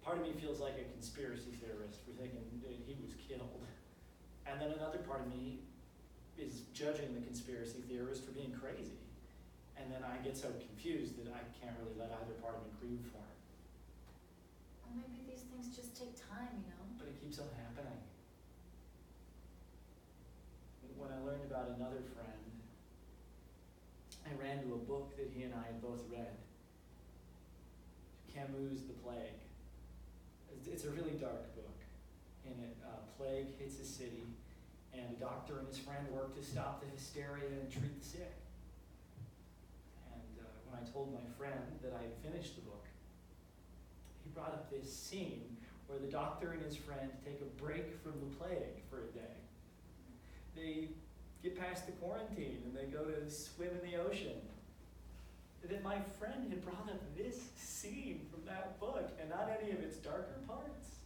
Part of me feels like a conspiracy theorist for thinking that he was killed. And then another part of me is judging the conspiracy theorist for being crazy. And then I get so confused that I can't really let either part of me grieve for him. Well, maybe these things just take time, you know? But it keeps on happening. When I learned about another friend, I ran to a book that he and I had both read. Camus' The Plague. It's a really dark book. In it, plague hits a city, and a doctor and his friend work to stop the hysteria and treat the sick. And when I told my friend that I had finished the book, he brought up this scene where the doctor and his friend take a break from the plague for a day. They get past the quarantine and they go to swim in the ocean. And then my friend had brought up this scene from that book and not any of its darker parts.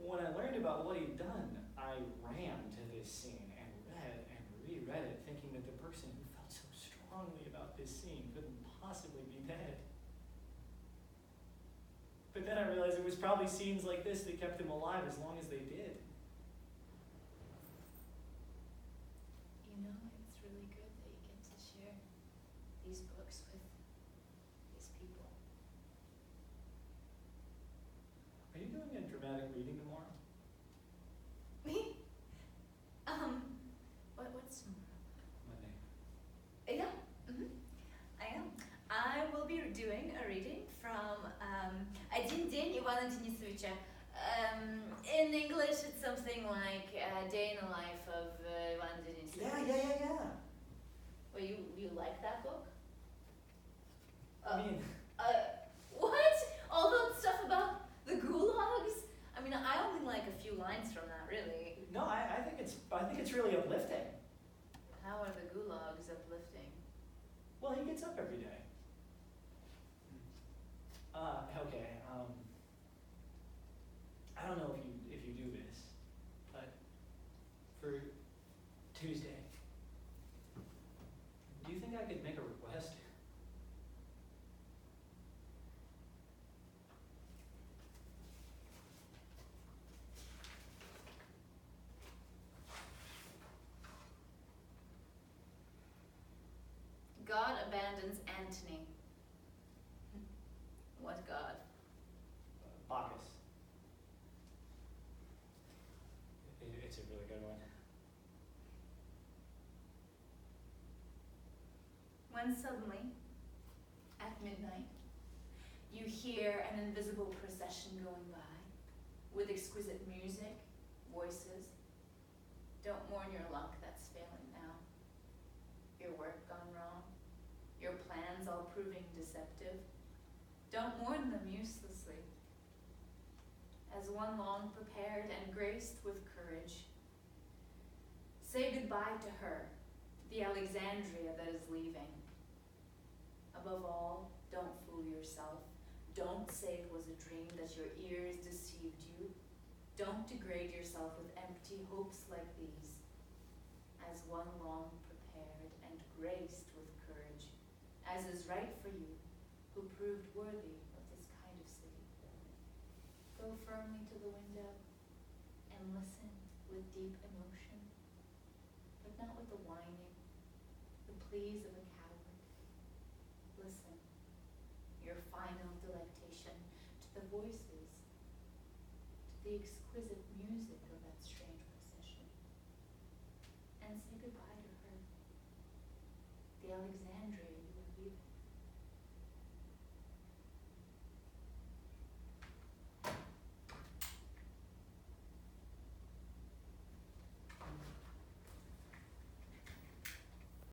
When I learned about what he'd done, I ran to this scene and read and reread it, thinking that the person who felt so strongly about this scene couldn't possibly be dead. But then I realized it was probably scenes like this that kept him alive as long as they did. You know, it's really good that you get to share these books with these people. Are you doing a dramatic reading tomorrow? Me? What's tomorrow? Monday. Yeah, I am. I will be doing a reading from Один день Ивана Денисовича. In English, it's something like a day in the life of Ivan Denisovich. Yeah. Well, you like that book? I mean... What? All that stuff about the gulags? I mean, I only like a few lines from that, really. No, I think it's really uplifting. How are the gulags uplifting? Well, he gets up every day. Okay, I don't know if you do this, but for Tuesday, do you think I could make a request? God abandons Antony. What god? Bacchus. It's a really good one. When suddenly, at midnight, you hear an invisible procession going by, with exquisite music, voices. Don't mourn your luck that's failing now. Your work gone wrong, your plans all proving deceptive. Don't mourn them uselessly. As one long prepared and graced with courage, say goodbye to her, the Alexandria that is leaving. Above all, don't fool yourself. Don't say it was a dream, that your ears deceived you. Don't degrade yourself with empty hopes like these. As one long prepared and graced with courage, as is right for you, who proved worthy of this kind of city. Go firmly to the window and listen with deep emotion, but not with the whining, the pleas of a coward. your final delectation to the voices, to the exquisite music of that strange procession, and say goodbye to her, the Alexandria